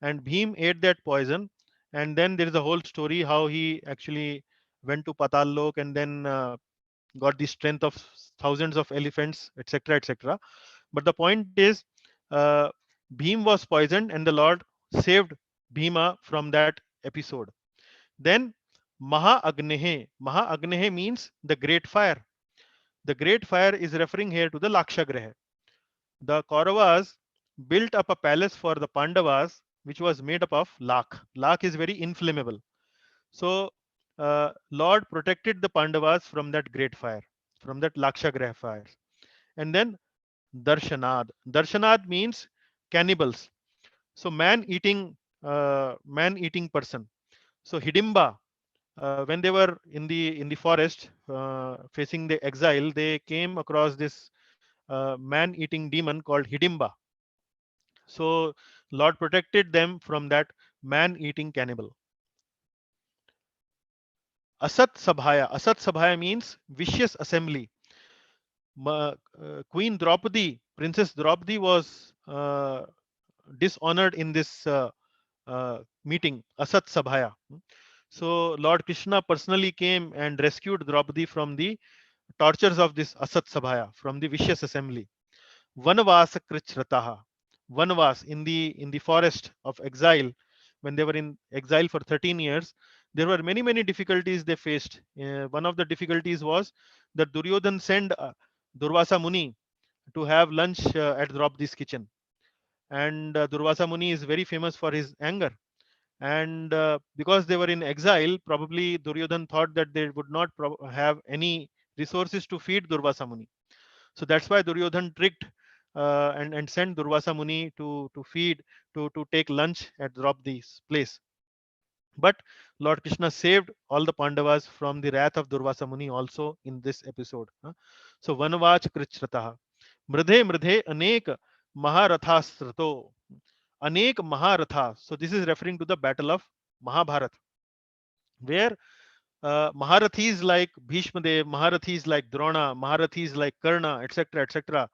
and Bhim ate that poison. And then there is a whole story how he actually went to Patal Lok and then got the strength of thousands of elephants, etc., etc. But the point is, uh, Bhim was poisoned and the Lord saved Bhima from that episode. Then Maha Agnehe. Maha Agnehe means the great fire. The great fire is referring here to the Lakshagraha. The Kauravas built up a palace for the Pandavas, which was made up of lakh. Lakh is very inflammable. So, Lord protected the Pandavas from that great fire, from that Lakshagraha fire. And then Darshanad. Darshanad means cannibals. So, man-eating person. So, Hidimba, when they were in the forest facing the exile, they came across this man-eating demon called Hidimba. So Lord protected them from that man-eating cannibal. Asat Sabhaya. Asat Sabhaya means vicious assembly. Queen Draupadi, Princess Draupadi was dishonored in this meeting, Asat Sabhaya. So Lord Krishna personally came and rescued Draupadi from the tortures of this Asat Sabhaya, from the vicious assembly. Vanavasa Krichrataha. Vanavas in the forest of exile, when they were in exile for 13 years, there were many difficulties they faced. One of the difficulties was that Duryodhan sent Durvasa Muni to have lunch at Draupadi's kitchen. And Durvasa Muni is very famous for his anger. And because they were in exile, probably Duryodhan thought that they would not have any resources to feed Durvasa Muni. So that's why Duryodhan tricked and sent Durvasa Muni to feed, to take lunch at Draupadi's place. But Lord Krishna saved all the Pandavas from the wrath of Durvasa Muni also in this episode. So Vanvach Krichrataha. Mridhe Mridhe Anek Maharathasrato. Anek Maharatha. So this is referring to the battle of Mahabharat, where Maharathis like Bhishma Dev, Maharathis like Drona, Maharathis like Karna, etc., etc.,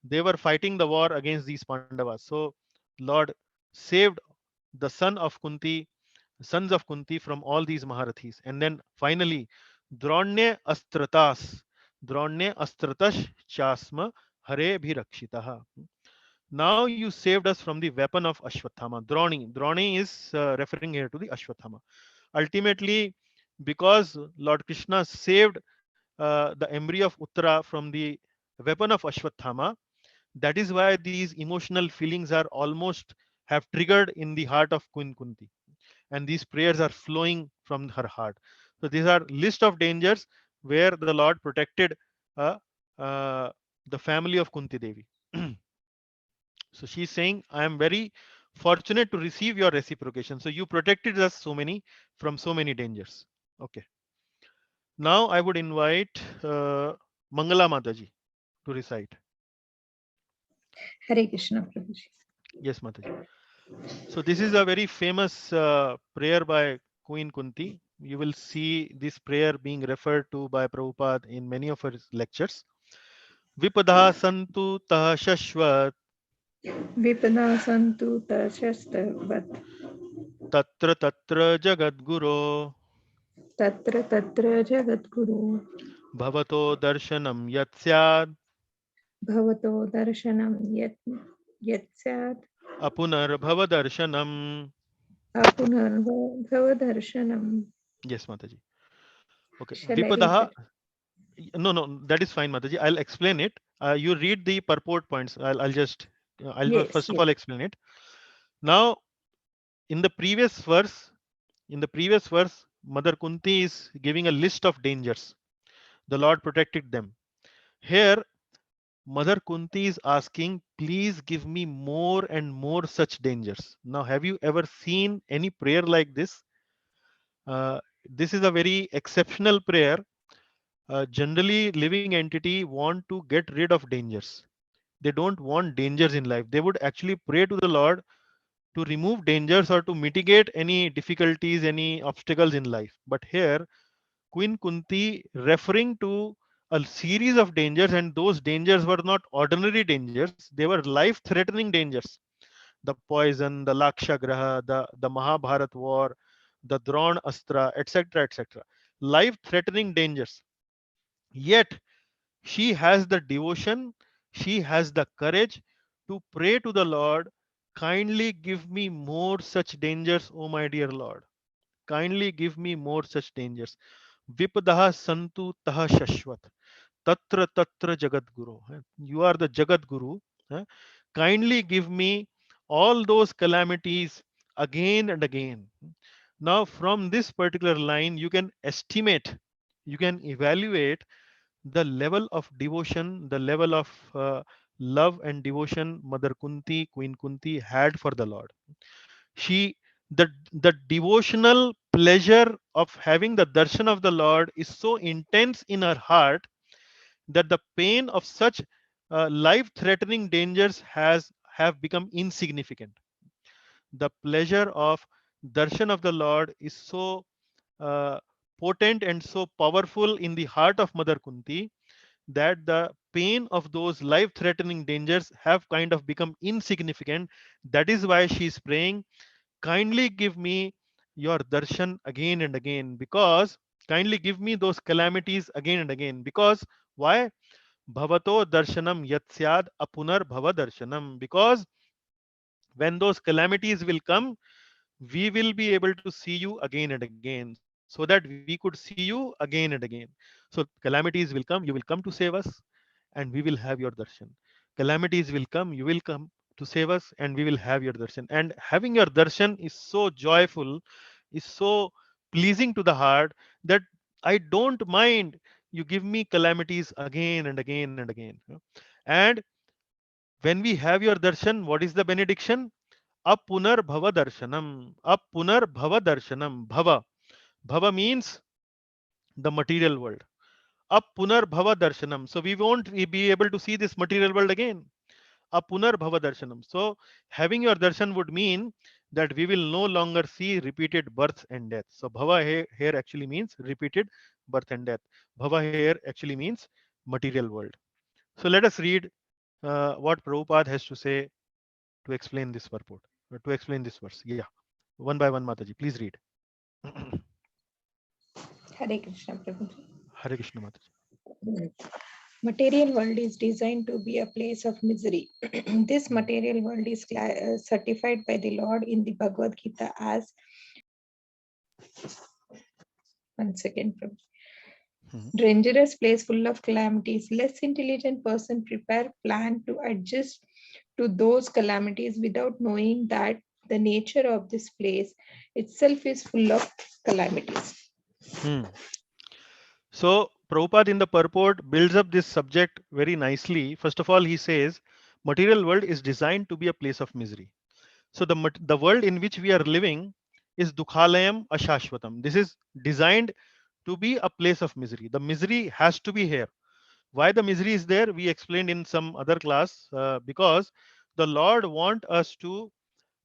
they were fighting the war against these Pandavas. So Lord saved the sons of Kunti from all these Maharathis. And then finally, Dronne Astratas, Dronne Astratash Chasma Hare Bhirakshitaha. Now you saved us from the weapon of Ashwathama. Droni is referring here to the Ashwathama. Ultimately, because Lord Krishna saved the embryo of Uttara from the weapon of Ashwathama, that is why these emotional feelings are almost have triggered in the heart of Queen Kunti, and these prayers are flowing from her heart. So these are list of dangers where the Lord protected uh, uh, the family of Kunti Devi. So she's saying, I am very fortunate to receive your reciprocation. So you protected us from so many dangers. Okay. Now I would invite Mangala Mataji to recite. Hare Krishna Prabhuji. Yes, Mataji. So this is a very famous prayer by Queen Kunti. You will see this prayer being referred to by Prabhupada in many of her lectures. Vipada santu tah shashvat Vipada santu tashastavat tatra tatra jagadguro tatra tatra jagadguru bhavato darshanam yat syad bhavato darshanam yat syat apunar bhava darshanam. apunarva darshanam. Yes, Mataji. Okay. Shall I read Vipadaha. that? No, that is fine, Mataji. I'll explain it. You read the purport points. I'll just, I'll Yes, first of yes. all explain it. Now, in the previous verse, Mother Kunti is giving a list of dangers. The Lord protected them. Here, Mother Kunti is asking, please give me more and more such dangers. Now, have you ever seen any prayer like this? This is a very exceptional prayer. Generally, living entity want to get rid of dangers. They don't want dangers in life. They would actually pray to the Lord to remove dangers or to mitigate any difficulties, any obstacles in life. But here, Queen Kunti referring to a series of dangers, and those dangers were not ordinary dangers, they were life threatening dangers. The poison, the Lakshagraha, the Mahabharat war, the Dron Astra, etc., etc. Life threatening dangers. Yet she has the devotion, she has the courage to pray to the Lord kindly give me more such dangers, O my dear Lord. Kindly give me more such dangers. Vipadaha santu taha shashvat. Tatra tatra Jagat Guru. You are the Jagat Guru. Kindly give me all those calamities again and again. Now, from this particular line, you can estimate, you can evaluate the level of devotion, the level of love and devotion Mother Kunti, Queen Kunti had for the Lord. She, the devotional pleasure of having the darshan of the Lord is so intense in her heart that the pain of such life-threatening dangers has have become insignificant. The pleasure of darshan of the Lord is so uh, potent and so powerful in the heart of Mother Kunti that the pain of those life-threatening dangers have kind of become insignificant. That is why she is praying, kindly give me your darshan again and again, because kindly give me those calamities again and again. Because why? Bhavato darshanam yatsyad apunar bhava darshanam. Because when those calamities will come, we will be able to see you again and again, so that we could see you again and again. So calamities will come, you will come to save us, and we will have your darshan. Calamities will come, you will come to save us, and we will have your darshan. And having your darshan is so joyful, is so pleasing to the heart, that I don't mind you give me calamities again and again and again. And when we have your darshan, what is the benediction? Apunar bhava darshanam. Apunar bhava darshanam. Bhava. Bhava means the material world. Apunar bhava darshanam. So we won't be able to see this material world again. Apunar bhava darshanam. So having your darshan would mean that we will no longer see repeated births and death. So bhava here actually means repeated birth and death. Bhava here actually means material world. So let us read what Prabhupada has to say to explain this purport, to explain this verse. Yeah, one by one, Mataji, please read. Hare Krishna Prabhuji. Hare Krishna, Mataji. Material world is designed to be a place of misery. This material world is certified by the Lord in the Bhagavad Gita as, one second, Prabhuji, Mhm. dangerous place full of calamities. Less intelligent person prepare plan to adjust to those calamities without knowing that the nature of this place itself is full of calamities. Hmm. So Prabhupada in the purport builds up this subject very nicely. First of all, he says material world is designed to be a place of misery. So the world in which we are living is dukhalayam ashashvatam. This is designed to be a place of misery. The misery has to be here. Why the misery is there, we explained in some other class. Because the Lord want us to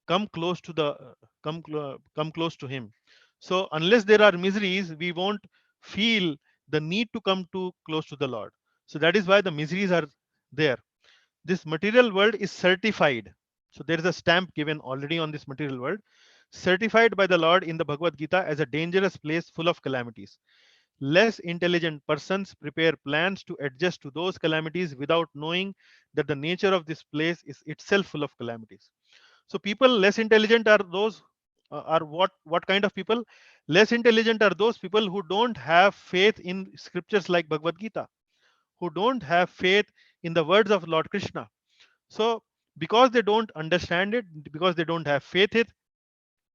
come close to the come close to him. So unless there are miseries, we won't feel the need to come too close to the Lord. So that is why the miseries are there. This material world is certified. So there is a stamp given already on this material world, certified by the Lord in the Bhagavad Gita as a dangerous place full of calamities. Less intelligent persons prepare plans to adjust to those calamities without knowing that the nature of this place is itself full of calamities. So people less intelligent are those, are what kind of people? Less intelligent are those people who don't have faith in scriptures like Bhagavad Gita, who don't have faith in the words of Lord Krishna. So because they don't understand it, because they don't have faith in it,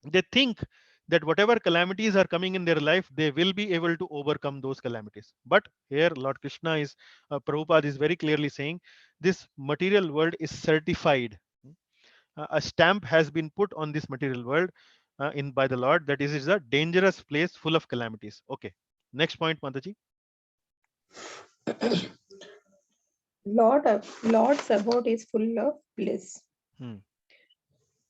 they think that whatever calamities are coming in their life, they will be able to overcome those calamities. But here Lord Krishna is, Prabhupada is very clearly saying, this material world is certified. A stamp has been put on this material world in by the Lord, that is a dangerous place full of calamities. Okay, next point, Mataji. Lord's abode is full of bliss. Hmm.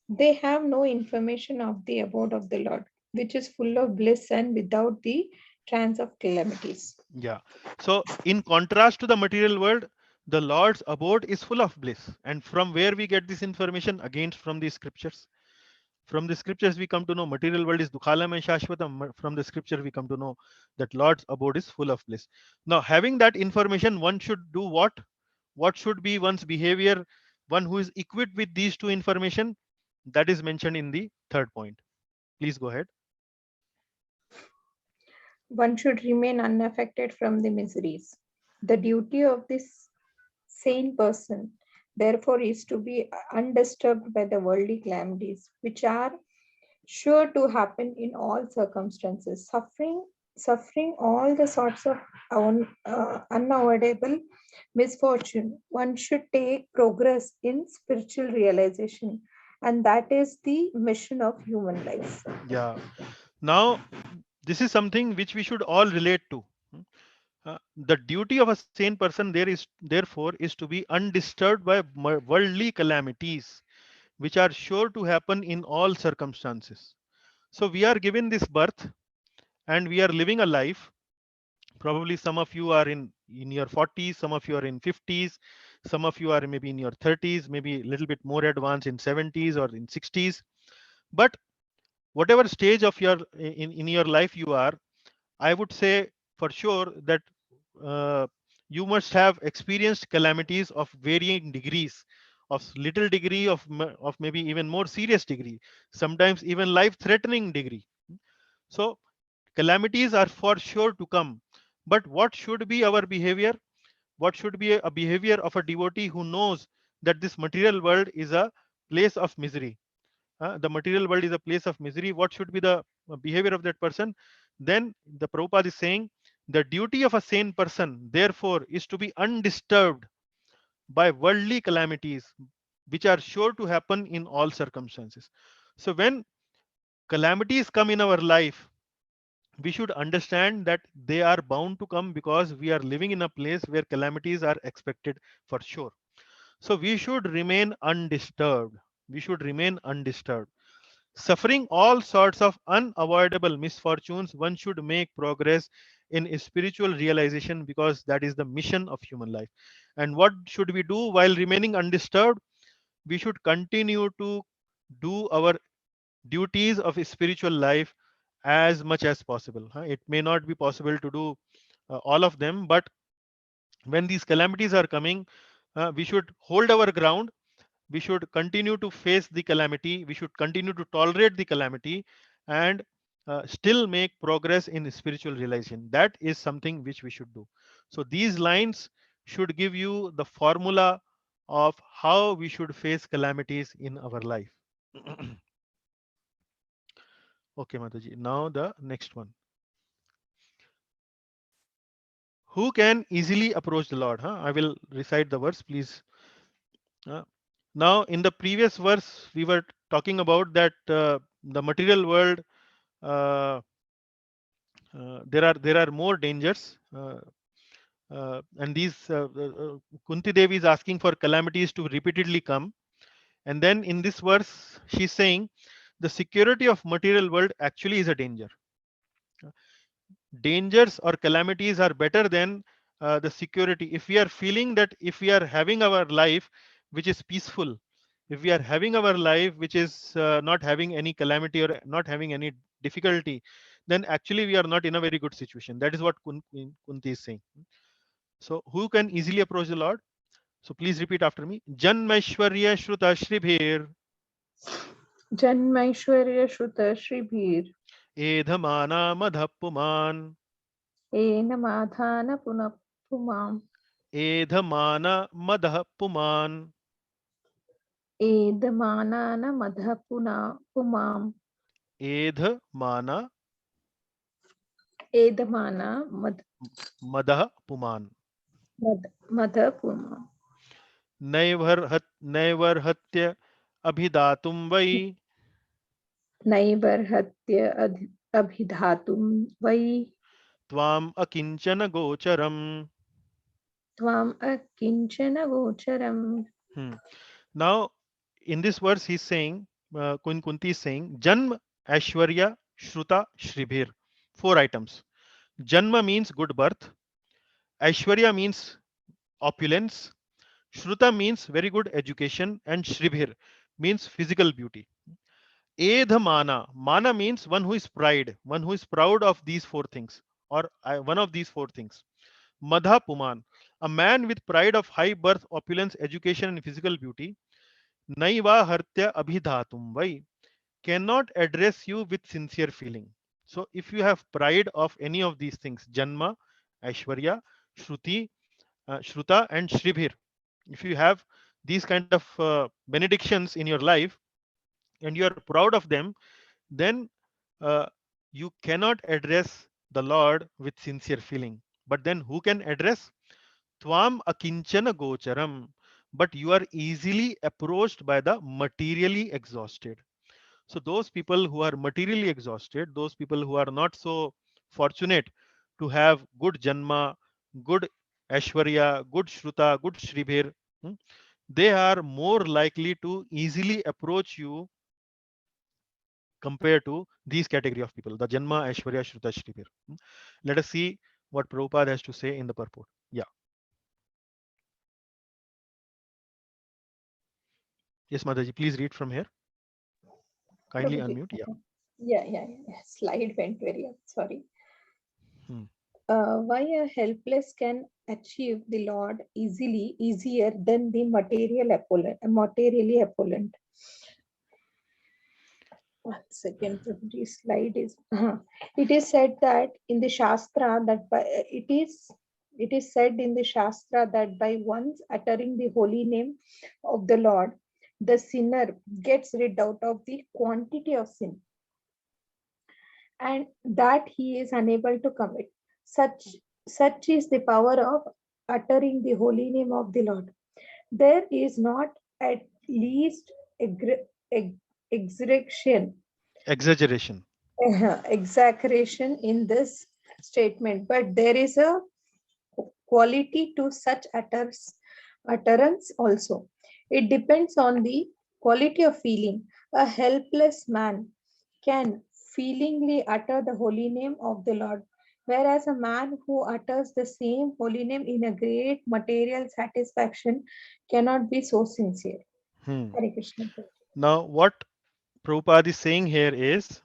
They have no information of the abode of the Lord, which is full of bliss and without the trance of calamities. Yeah. So in contrast to the material world, the Lord's abode is full of bliss. And from where we get this information? Again, from the scriptures. From the scriptures, we come to know material world is dukhalam and shashvatam. From the scripture, we come to know that Lord's abode is full of bliss. Now, having that information, one should do what? What should be one's behavior? One who is equipped with these two information, That is mentioned in the third point. Please go ahead. One should remain unaffected from the miseries. The duty of this sane person, therefore, is to be undisturbed by the worldly calamities, which are sure to happen in all circumstances. Suffering all the sorts of unavoidable misfortune. One should take progress in spiritual realization, and that is the mission of human life. Yeah. Now, this is something which we should all relate to. The duty of a sane person there is therefore is to be undisturbed by worldly calamities, which are sure to happen in all circumstances. So we are given this birth and we are living a life. Probably some of you are in your 40s, some of you are in 50s, some of you are maybe in your 30s, maybe a little bit more advanced in 70s or in 60s. But whatever stage of your in your life you are, I would say for sure that uh, you must have experienced calamities of varying degrees, of little degree, of maybe even more serious degree, sometimes even life-threatening degree. So calamities are for sure to come. But what should be our behavior? What should be a behavior of a devotee who knows that this material world is a place of misery? The material world is a place of misery. What should be the behavior of that person? Then the Prabhupada is saying the duty of a sane person, therefore, is to be undisturbed by worldly calamities, which are sure to happen in all circumstances. So when calamities come in our life, we should understand that they are bound to come because we are living in a place where calamities are expected for sure. So we should remain undisturbed. We should remain undisturbed. Suffering all sorts of unavoidable misfortunes, one should make progress in spiritual realization because that is the mission of human life. And what should we do while remaining undisturbed? We should continue to do our duties of spiritual life as much as possible. It may not be possible to do all of them, but when these calamities are coming, we should hold our ground. We should continue to face the calamity. We should continue to tolerate the calamity and still make progress in spiritual realization. That is something which we should do. So these lines should give you the formula of how we should face calamities in our life. Okay, Mataji. Now the next one. Who can easily approach the Lord? I will recite the verse, please. Uh, Now, in the previous verse, we were talking about that the material world, uh, there are more dangers, and these Kunti Devi is asking for calamities to repeatedly come. And then in this verse, she's saying the security of material world actually is a danger. Dangers or calamities are better than the security. If we are feeling that if we are having our life which is peaceful, if we are having our life which is not having any calamity or not having any difficulty, then actually we are not in a very good situation. That is what Kunti is saying. So who can easily approach the Lord? So please repeat after me. Janmaishwarya Shruta Shribhir Janmaishwarya Shruta Shribhir Edhamana Madhapuman Ena Madhana Punapumam Edhamana Madhapuman Edamanana Madhapuna Pumam Edhamana Edamana Madhapuman Madhapumam नैवर्हत्य अभिदातुं why Naibarhatya Abhidhatum Vai त्वाम् अकिञ्चन गोचरम्. Tvam Akinchana Gocharam. Now, in this verse, he's saying, Kunti is saying, Janma, Aishwarya, Shruta, Shribhir. Four items. Janma means good birth. Aishwarya means opulence. Shruta means very good education. And Shribhir means physical beauty. Edhamana. Mana means one who is one who is proud of these four things, or one of these four things. Madha Puman, a man with pride of high birth, opulence, education, and physical beauty. naiva hartya abhidhatum vai, cannot address you with sincere feeling. So if you have pride of any of these things, Janma, Aishwarya, Shruti, Shruta, and Shribhir, if you have these kind of benedictions in your life and you are proud of them, then uh, you cannot address the Lord with sincere feeling. But then who can address? Tvam akinchana gocharam. But you are easily approached by the materially exhausted. So those people who are materially exhausted, those people who are not so fortunate to have good Janma, good Aishwarya, good Shruta, good Shribhir, hmm, they are more likely to easily approach you compared to these category of people, the Janma, Aishwarya, Shruta, Shribhir. Let us see what Prabhupada has to say in the purport. Yeah. Yes, Mataji, please read from here. Kindly Prabhuji. unmute. Yeah. Yeah. Slide went very up. Sorry. Hmm. Why a helpless can achieve the Lord easier than the materially opulent. 1 second, Prabhuji, slide is. It is said that in the Shastra that it is said in the Shastra that by once uttering the holy name of the Lord, the sinner gets rid out of the quantity of sin and that he is unable to commit. Such such is the power of uttering the holy name of the Lord. There is not at least exaggeration Exaggeration. exaggeration in this statement, but there is a quality to such utterance also. It depends on the quality of feeling. A helpless man can feelingly utter the holy name of the Lord, whereas a man who utters the same holy name in a great material satisfaction cannot be so sincere. Hmm. Hare Krishna. Now, what Prabhupada is saying here is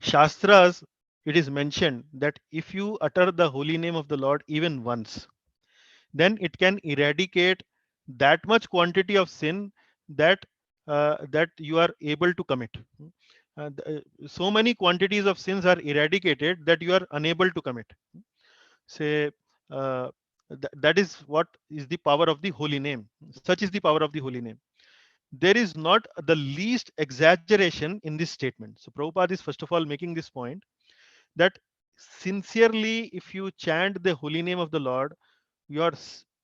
Shastras, it is mentioned that if you utter the holy name of the Lord even once, then it can eradicate that much quantity of sin that that you are able to commit. So many quantities of sins are eradicated that you are unable to commit. Say, that is what is the power of the holy name. Such is the power of the holy name. There is not the least exaggeration in this statement. So Prabhupada is first of all making this point that sincerely, if you chant the holy name of the Lord, your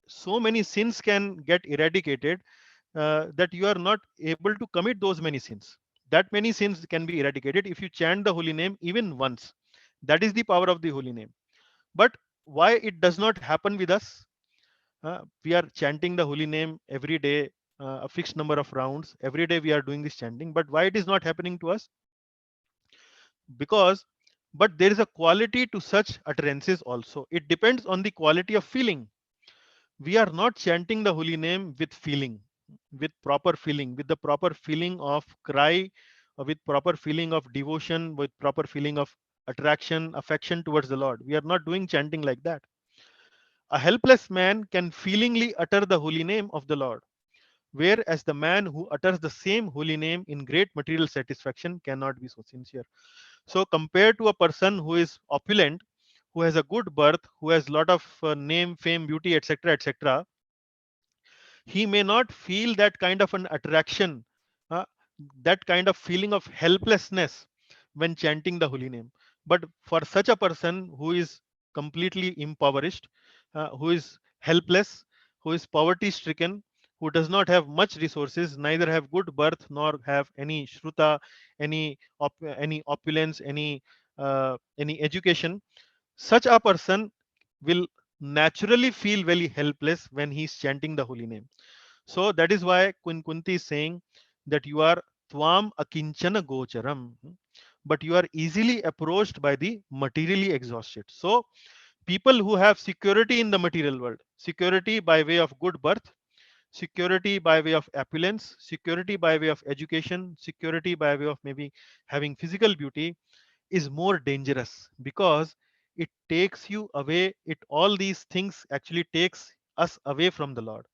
so many sins can get eradicated that you are not able to commit those many sins. That many sins can be eradicated if you chant the holy name even once. That is the power of the holy name. But why it does not happen with us? We are chanting the holy name every day, a fixed number of rounds. Every day we are doing this chanting. But why it is not happening to us? Because, but there is a quality to such utterances also. It depends on the quality of feeling. We are not chanting the holy name with feeling, with proper feeling, with the proper feeling of cry, with proper feeling of devotion, with proper feeling of attraction, affection towards the Lord. We are not doing chanting like that. A helpless man can feelingly utter the holy name of the Lord, whereas the man who utters the same holy name in great material satisfaction cannot be so sincere. So compared to a person who is opulent, who has a good birth, who has lot of name, fame, beauty, etc., etc., he may not feel that kind of an attraction, uh, that kind of feeling of helplessness when chanting the holy name. But for such a person who is completely impoverished, who is helpless, who is poverty stricken, who does not have much resources, neither have good birth nor have any shruta, any opulence, any education, such a person will naturally feel very helpless when he is chanting the holy name. So that is why Kunti is saying that you are Tvam Akinchana Gocharam, but you are easily approached by the materially exhausted. So people who have security in the material world, security by way of good birth, security by way of opulence, security by way of education, security by way of maybe having physical beauty, is more dangerous because it takes you away. It all these things actually takes us away from the Lord.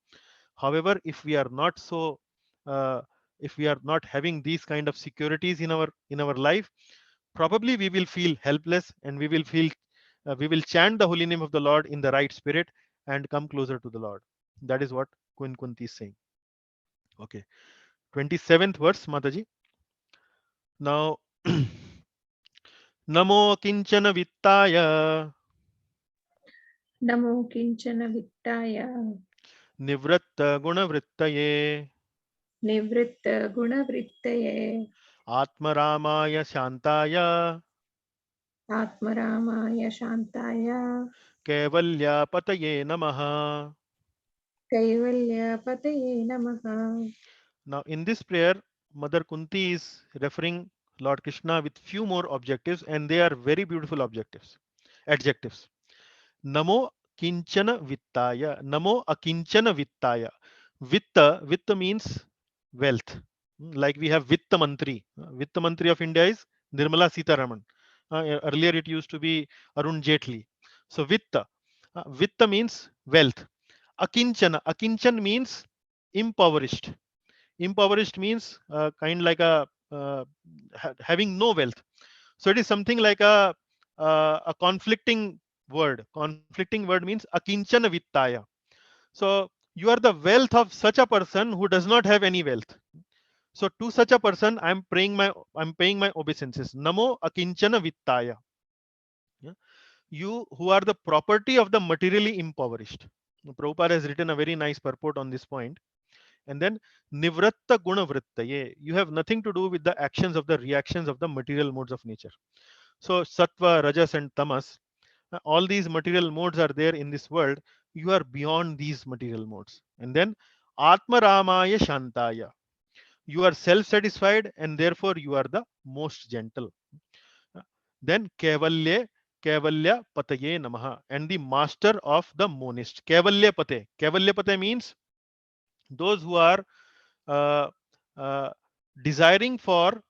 However, if we are not so if we are not having these kind of securities in our life, probably we will feel helpless, and we will chant the holy name of the Lord in the right spirit and come closer to the Lord. That is what Queen Kunti is saying. Okay, 27th verse, Mataji. Now, Namo Kinchana Vittaya Namo Kinchana Vittaya Nivratta Gunavrittaye Nivritta Gunavrittaye Atmaramaya Shantaya Atmaramaya Shantaya Kevalya Pataye Namaha. Kaivalya Pataye Namaha. Now, in this prayer, Mother Kunti is referring Lord Krishna with few more objectives, and they are very beautiful objectives, adjectives. Namo Kinchana Vittaya. Namo Akinchana Vittaya. Vitta means wealth. Like we have Vitta Mantri. Vitta Mantri of India is Nirmala Sitaraman. Earlier it used to be Arun Jaitley. So Vitta. Vitta means wealth. Akinchana. Akinchan means impoverished. Impoverished means kind like having no wealth. So it is something like a conflicting word. Conflicting word means akinchana vittaya. So you are the wealth of such a person who does not have any wealth. So to such a person, I'm paying my obeisances. Namo akinchana vittaya. Yeah. You who are the property of the materially impoverished. Prabhupada has written a very nice purport on this point. And then nivratta guna vrittaye. You have nothing to do with the actions of the reactions of the material modes of nature. So sattva, rajas, and tamas, all these material modes are there in this world. You are beyond these material modes. And then atma ramaya shantaya. You are self-satisfied, and therefore you are the most gentle. Then Kevalya Pataye Namaha, and the master of the monist. Kevalya Pate. Kevalya Pate means those who are uh, uh, desiring for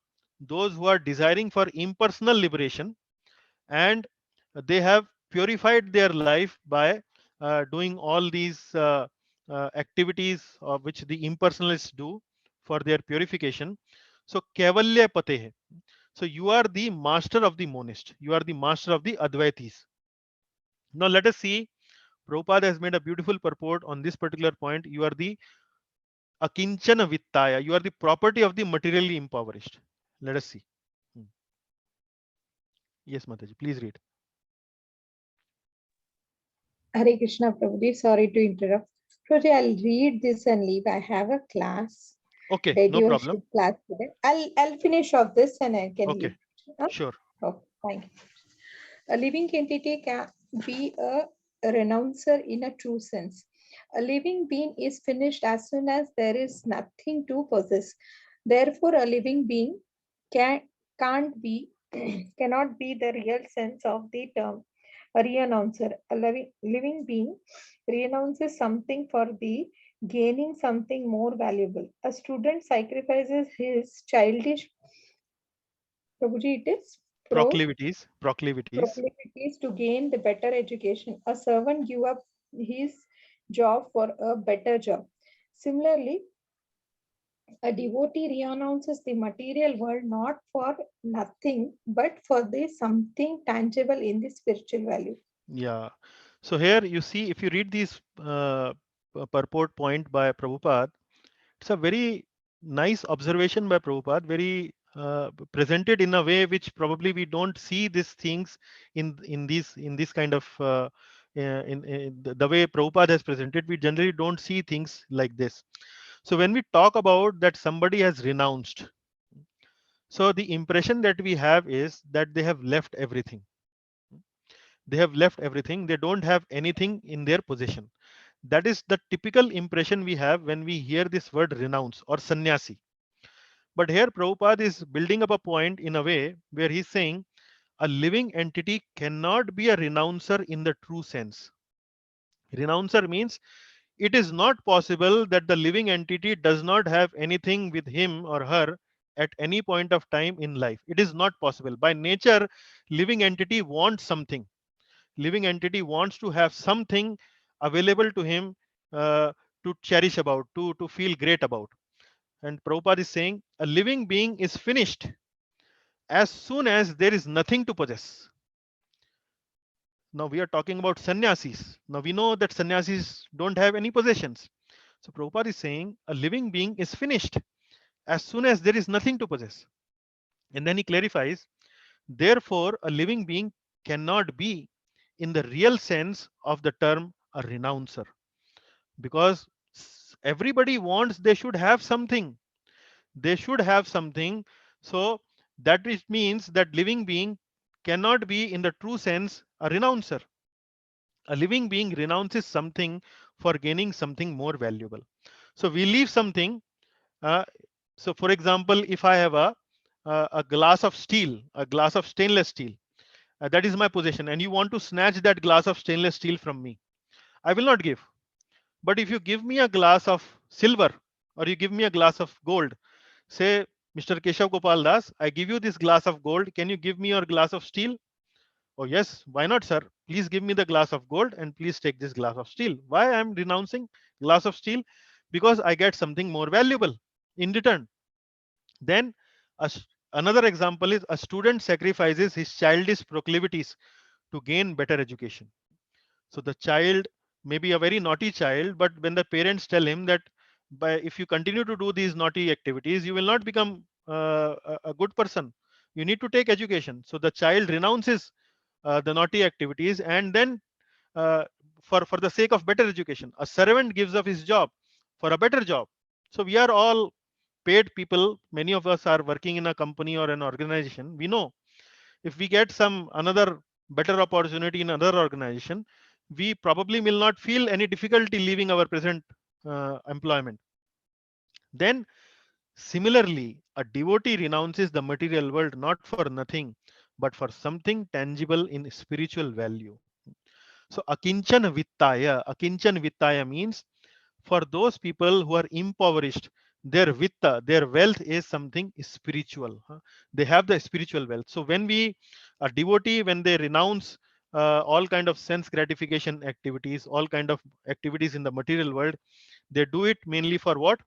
impersonal liberation, and they have purified their life by doing all these activities of which the impersonalists do for their purification. So Kevalya Pate. So you are the master of the monist. You are the master of the Advaitis. Now let us see. Prabhupada has made a beautiful purport on this particular point. You are the akinchana vittaya. You are the property of the materially impoverished. Let us see. Hmm. Yes, Mataji, please read. Hare Krishna Prabhuji, sorry to interrupt. Prabhuji, I'll read this and leave. I have a class, Okay, no problem. devotion class today. I'll finish off this and I can Okay, leave. Huh? sure. Oh, thank you. A living entity can be a renouncer in a true sense. A living being is finished as soon as there is nothing to possess. Therefore, a living being can't be cannot be the real sense of the term. A renouncer, a living being renounces something for the gaining something more valuable. A student sacrifices his childish, Prabhuji, it is Proclivities. proclivities to gain the better education. A servant give up his job for a better job. Similarly, a devotee renounces the material world not for nothing, but for the something tangible in the spiritual value. Yeah. So here you see, if you read these purport point by Prabhupada, it's a very nice observation by Prabhupada, very presented in a way which probably we don't see these things in this kind of in the way Prabhupada has presented. We generally don't see things like this. So when we talk about that somebody has renounced, so the impression that we have is that they have left everything. They have left everything. They don't have anything in their possession. That is the typical impression we have when we hear this word renounce or sannyasi. But here Prabhupada is building up a point in a way where he's saying a living entity cannot be a renouncer in the true sense. Renouncer means it is not possible that the living entity does not have anything with him or her at any point of time in life. It is not possible. By nature, living entity wants something. Living entity wants to have something available to him, uh, to cherish about, to feel great about. And Prabhupada is saying a living being is finished as soon as there is nothing to possess. Now we are talking about sannyasis. Now we know that sannyasis don't have any possessions. So Prabhupada is saying a living being is finished as soon as there is nothing to possess. And then he clarifies, therefore, a living being cannot be, in the real sense of the term, a renouncer. Because everybody wants, they should have something. They should have something. So that it means that living being cannot be, in the true sense, a renouncer. A living being renounces something for gaining something more valuable. So we leave something. Uh, so, for example, if I have a glass of steel, a glass of stainless steel, that is my possession, and you want to snatch that glass of stainless steel from me, I will not give. But if you give me a glass of silver, or you give me a glass of gold, say, Mr. Keshav Gopal Das, I give you this glass of gold. Can you give me your glass of steel? Oh, yes. Why not, sir? Please give me the glass of gold and please take this glass of steel. Why I am renouncing glass of steel? Because I get something more valuable in return. Then another example is a student sacrifices his childish proclivities to gain better education. So the child may be a very naughty child, but when the parents tell him that if you continue to do these naughty activities, you will not become a good person. You need to take education. So the child renounces the naughty activities, and then uh, for the sake of better education, a servant gives up his job for a better job. So we are all paid people. Many of us are working in a company or an organization. We know if we get some another better opportunity in another organization, we probably will not feel any difficulty leaving our present employment. Then similarly, a devotee renounces the material world not for nothing, but for something tangible in spiritual value. So akinchan vittaya means for those people who are impoverished, their vitta, their wealth is something spiritual. They have the spiritual wealth. So when we, a devotee, when they renounce all kind of sense gratification activities, all kind of activities in the material world, they do it mainly for what?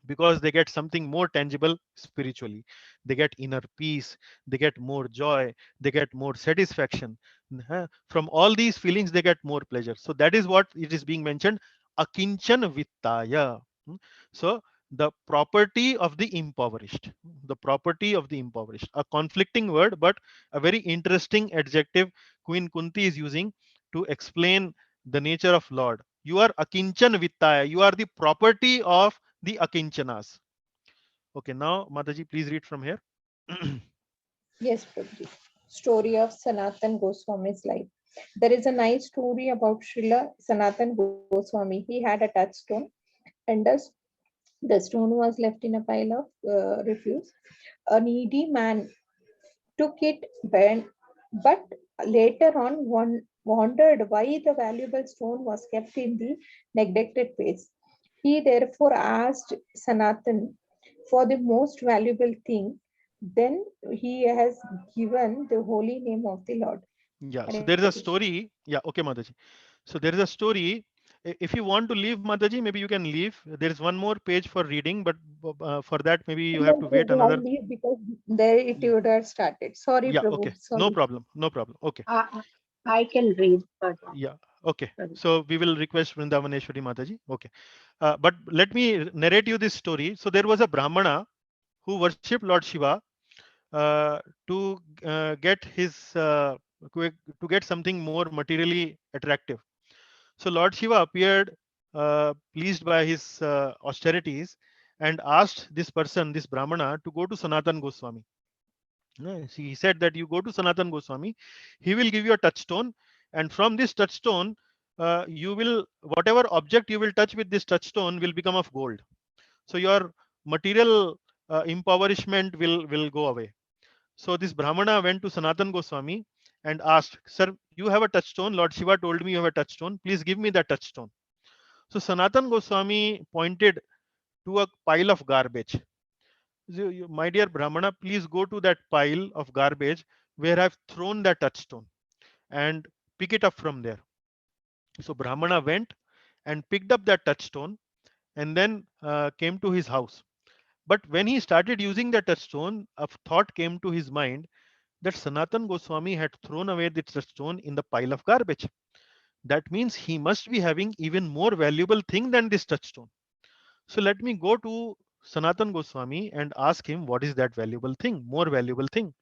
Because they get something more tangible spiritually. They get inner peace, they get more joy, they get more satisfaction. From all these feelings they get more pleasure. So that is what it is being mentioned, akinchan vittaya. So the property of the impoverished, the property of the impoverished, a conflicting word but a very interesting adjective Queen Kunti is using to explain the nature of Lord. You are akinchan vittaya, you are the property of the akinchanas. Okay, now Mataji, please read from here. Yes, Prabhuji. Story of Sanatan Goswami's life. There is a nice story about Srila Sanatan Goswami. He had a touchstone, and the stone was left in a pile of refuse. A needy man took it, but later on one wondered why the valuable stone was kept in the neglected place. He therefore asked Sanatan for the most valuable thing. Then he has given the holy name of the Lord. Yeah, so Hare there is a Krishna. story. Yeah, okay, Mataji. So there is a story. If you want to leave, Mataji, maybe you can leave. There is one more page for reading, but for that maybe you have No, to wait no, I'll another. leave because there it Yeah, would have started. Sorry, yeah, Prabhu. okay, no Sorry. problem, no problem. Okay, I can read further. yeah, okay. Sorry. So we will request Vrindavaneshwari Mataji. Okay, but let me narrate you this story. So there was a Brahmana who worshipped Lord Shiva uh, to get his to get something more materially attractive. So Lord Shiva appeared pleased by his austerities and asked this person, this Brahmana, to go to Sanatan Goswami. He said that you go to Sanatan Goswami, he will give you a touchstone, and from this touchstone, you will, whatever object you will touch with this touchstone will become of gold. So your material impoverishment will go away. So this Brahmana went to Sanatan Goswami and asked, Sir, you have a touchstone. Lord Shiva told me you have a touchstone. Please give me that touchstone. So Sanatan Goswami pointed to a pile of garbage. So, my dear Brahmana, please go to that pile of garbage where I've thrown that touchstone and pick it up from there. So Brahmana went and picked up that touchstone and then came to his house. But when he started using the touchstone, a thought came to his mind that Sanatan Goswami had thrown away the touchstone in the pile of garbage. That means he must be having even more valuable thing than this touchstone. So let me go to Sanatan Goswami and ask him what is that valuable thing, more valuable thing.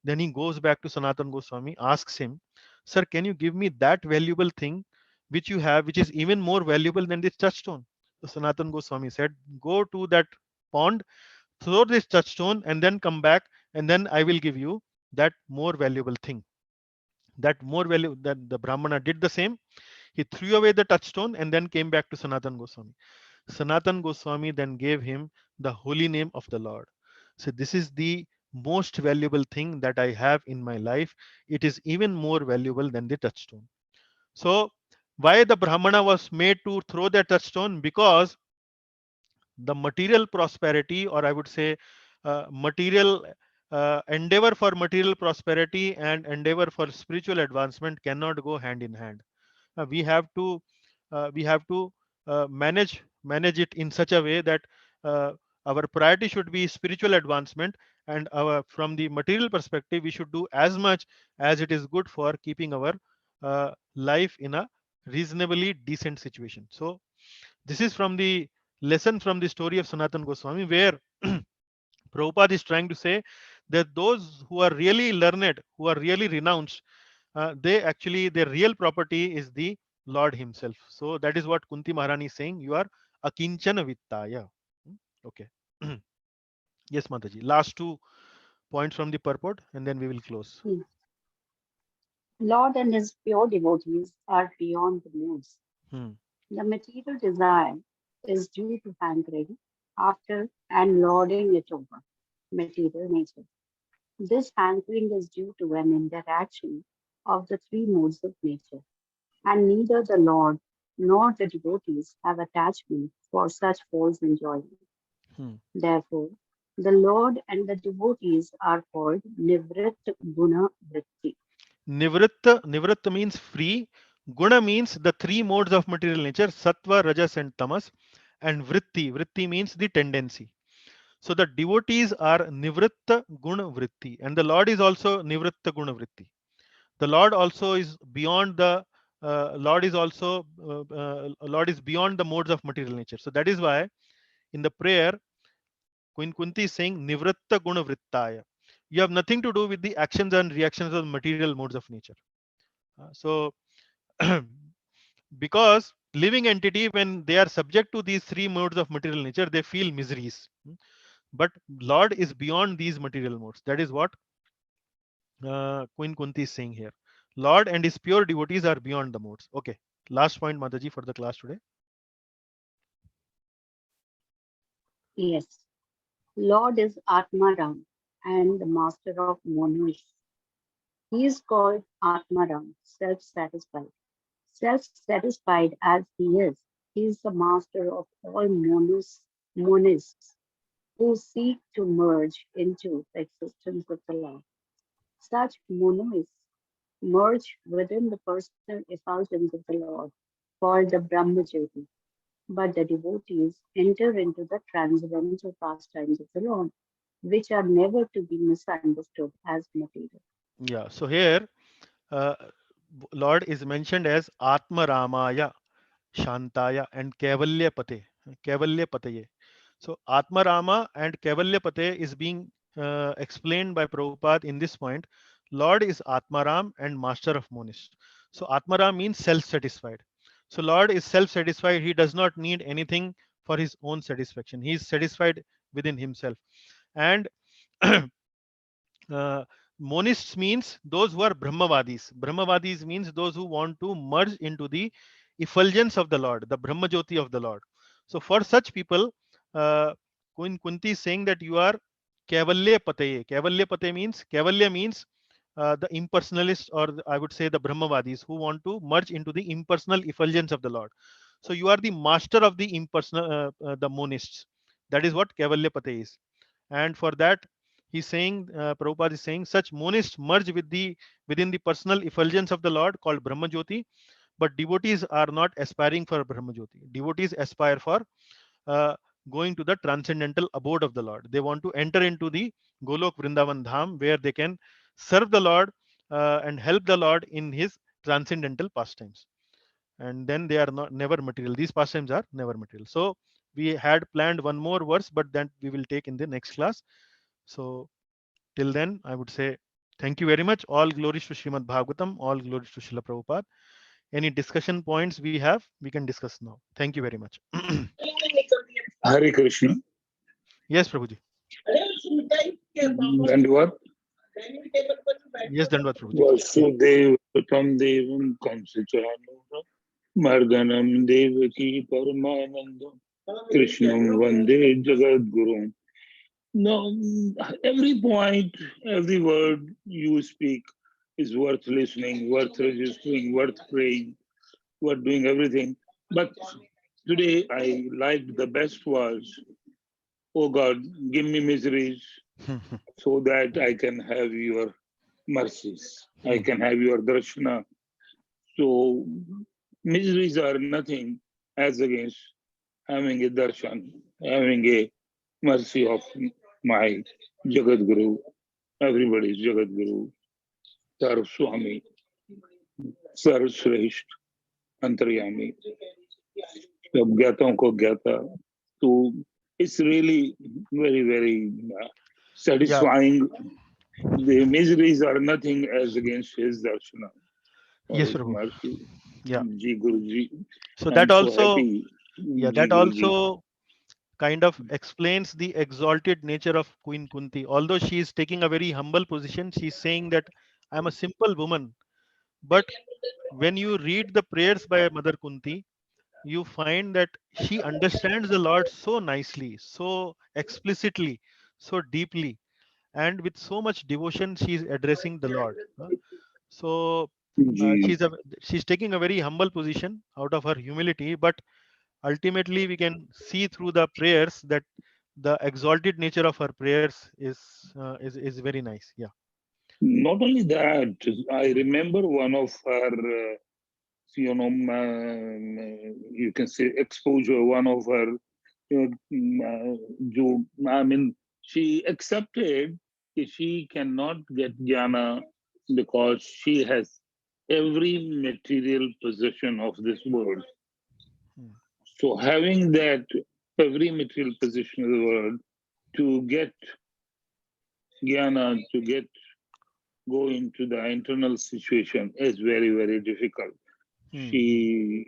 Then he goes back to Sanatan Goswami, asks him, Sir, can you give me that valuable thing which you have, which is even more valuable than this touchstone? So Sanatan Goswami said, Go to that pond, throw this touchstone, and then come back, and then I will give you that more valuable thing. That more value, that the Brahmana did the same. He threw away the touchstone and then came back to Sanatan Goswami. Sanatan Goswami then gave him the holy name of the Lord. So this is the most valuable thing that I have in my life. It is even more valuable than the touchstone. So why the Brahmana was made to throw that touchstone? Because the material prosperity, or I would say material endeavor for material prosperity and endeavor for spiritual advancement cannot go hand in hand. We have to manage it in such a way that uh, our priority should be spiritual advancement, and our from the material perspective we should do as much as it is good for keeping our life in a reasonably decent situation. So this is from the lesson from the story of Sanatan Goswami, where Prabhupada is trying to say that those who are really learned, who are really renounced, they actually, their real property is the Lord Himself. So that is what Kunti Maharani is saying. You are akinchana vittaya. Okay. Yes, Mataji. Last two points from the purport, and then we will close. Hmm. Lord and his pure devotees are beyond the moods. Hmm. The material desire is due to hankering after and lording it over material nature. This hankering is due to an interaction of the three modes of nature, and neither the Lord nor the devotees have attachment for such false enjoyment. Hmm. Therefore, the Lord and the devotees are called Nivrit Guna Vritti. Nivritta means free. Guna means the three modes of material nature: sattva, rajas, and tamas. And vritti. Vritti means the tendency. So the devotees are nivritta guna vritti, and the Lord is also nivritta guna vritti. The Lord also is beyond the Lord is beyond the modes of material nature. So that is why in the prayer Queen Kunti is saying nivritta guna vrittaya. You have nothing to do with the actions and reactions of the material modes of nature. So because living entity, when they are subject to these three modes of material nature, they feel miseries. But Lord is beyond these material modes. That is what Queen Kunti is saying here. Lord and his pure devotees are beyond the modes. Okay. Last point, Mataji, for the class today. Yes, Lord is Atmaram and the master of monos. He is called Atmaram, self-satisfied. Self-satisfied as he is the master of all monists who seek to merge into the existence of the Lord. Such monoists merge within the personal effulgence of the Lord, called the Brahmajyoti. But the devotees enter into the transcendental pastimes of the Lord, which are never to be misunderstood as material. Yeah. So here, uh, Lord is mentioned as Atma Ramaya, Shantaya, and Kevalya Pate. Kevalya Pataye. So Atma Rama and Kevalya Pate is being explained by Prabhupada in this point. Lord is Atmaram and master of monists. So Atmaram means self-satisfied. So Lord is self-satisfied. He does not need anything for his own satisfaction. He is satisfied within himself. And uh, monists means those who are Brahmavadis. Brahmavadis means those who want to merge into the effulgence of the Lord, the Brahmajyoti of the Lord. So for such people, uh, Queen Kunti is saying that you are Kevalya Pataye. Kevalya means the impersonalists, or I would say the Brahmavadis who want to merge into the impersonal effulgence of the Lord. So you are the master of the impersonal, the monists. That is what Kevalya Pataye is. And for that, he's saying, Prabhupada is saying, such monists merge within the personal effulgence of the Lord called Brahma Jyoti. but devotees are not aspiring for Brahmajyoti. Devotees aspire for going to the transcendental abode of the Lord. They want to enter into the Golok Vrindavan Dham, where they can serve the Lord and help the Lord in his transcendental pastimes. And then they are not never material. These pastimes are never material. So we had planned one more verse, but then we will take in the next class. So till then, I would say thank you very much. All glories to Srimad Bhagavatam, all glories to Srila Prabhupada. Any discussion points we have, we can discuss now. Thank you very much. Hare Krishna. Yes, Prabhuji. Dandavat. Yes, Dandavat, Prabhuji. Vasudev Tam Devam Kamsachanura Mardanam Devaki Paramanandam Krishnam Vande Jagadgurum. Now, every point, every word you speak is worth listening, worth registering, worth praying, worth doing everything. But today I liked the best was, oh God, give me miseries so that I can have your mercies. I can have your darshana. So miseries are nothing as against having a darshan, having a mercy of my Jagat Guru. Everybody's Jagat Guru, Sarv Swami, Sarv Shreshth, Antaryami. सब ज्ञाताओं को ज्ञाता. So it's really very, very satisfying. The miseries are nothing as against his darshana. Yes, His Prabhu. mercy. Yeah. Ji Guruji. So I'm that so also, happy. yeah, Ji that Guruji. also kind of explains the exalted nature of Queen Kunti. Although she is taking a very humble position, she's saying that I'm a simple woman. But when you read the prayers by Mother Kunti, you find that she understands the Lord so nicely, so explicitly, so deeply, and with so much devotion she is addressing the Lord. So Ji. she's taking a very humble position out of her humility, but ultimately we can see through the prayers that the exalted nature of her prayers is very nice. Yeah. Not only that, I remember one of her, you can say exposure, one of her, I mean, she accepted that she cannot get jnana because she has every material possession of this world. So having that every material possession of the world, to get jnana, to go into the internal situation is very, very difficult. She,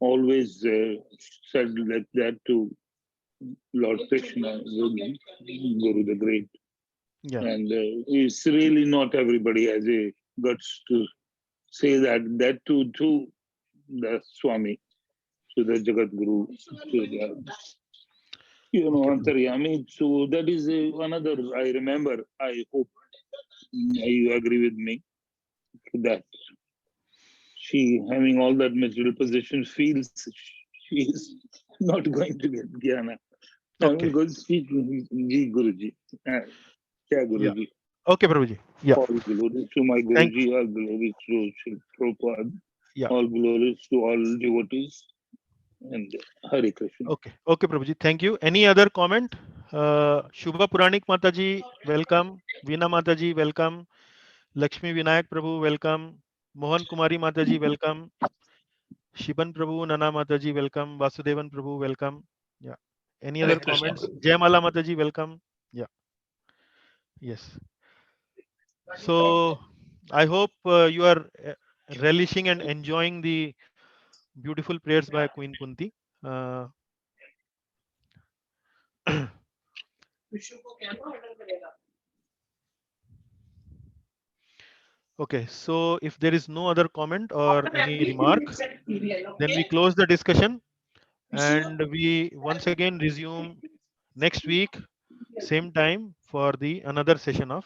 always said like that to Lord Krishna, Guru the Great. Yeah. And it's really not everybody has a guts to say that to the Swami, to the Jagat Guru, to the, Antaryami. So that is another, I remember, I hope you agree with me, that she, having all that material possession, feels she is not going to get jnana. Okay. Because she, Ji Guruji, Kya Guruji. Okay, Prabhuji. Yeah. All glories to my Guruji, all glories to Sri Prabhupada, Yeah. all glories to all devotees, and Hare Krishna. Okay. Okay, Prabhuji. Thank you. Any other comment? Shubha Puranik Mataji, welcome. Veena Mataji, welcome. Lakshmi Vinayak Prabhu, welcome. Mohan Kumari Mataji, welcome. Shiban Prabhu, Nana Mataji, welcome. Vasudevan Prabhu, welcome. Yeah. Any other comments? Jayamala Mataji, welcome. Yeah. Yes. So I hope you are relishing and enjoying the beautiful prayers by Queen Kunti. Okay, so if there is no other comment or any remark, then we close the discussion and we once again resume next week, same time for the another session of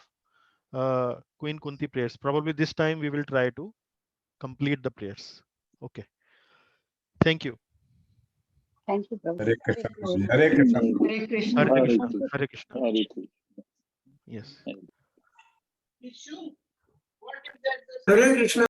Queen Kunti prayers. Probably this time we will try to complete the prayers. Okay. Thank you. Thank you, Prabhu. Hare Krishna, Prabhuji. Hare Krishna. Hare Krishna. Hare Krishna. Hare Krishna. Hare Krishna. Yes. Hare Krishna.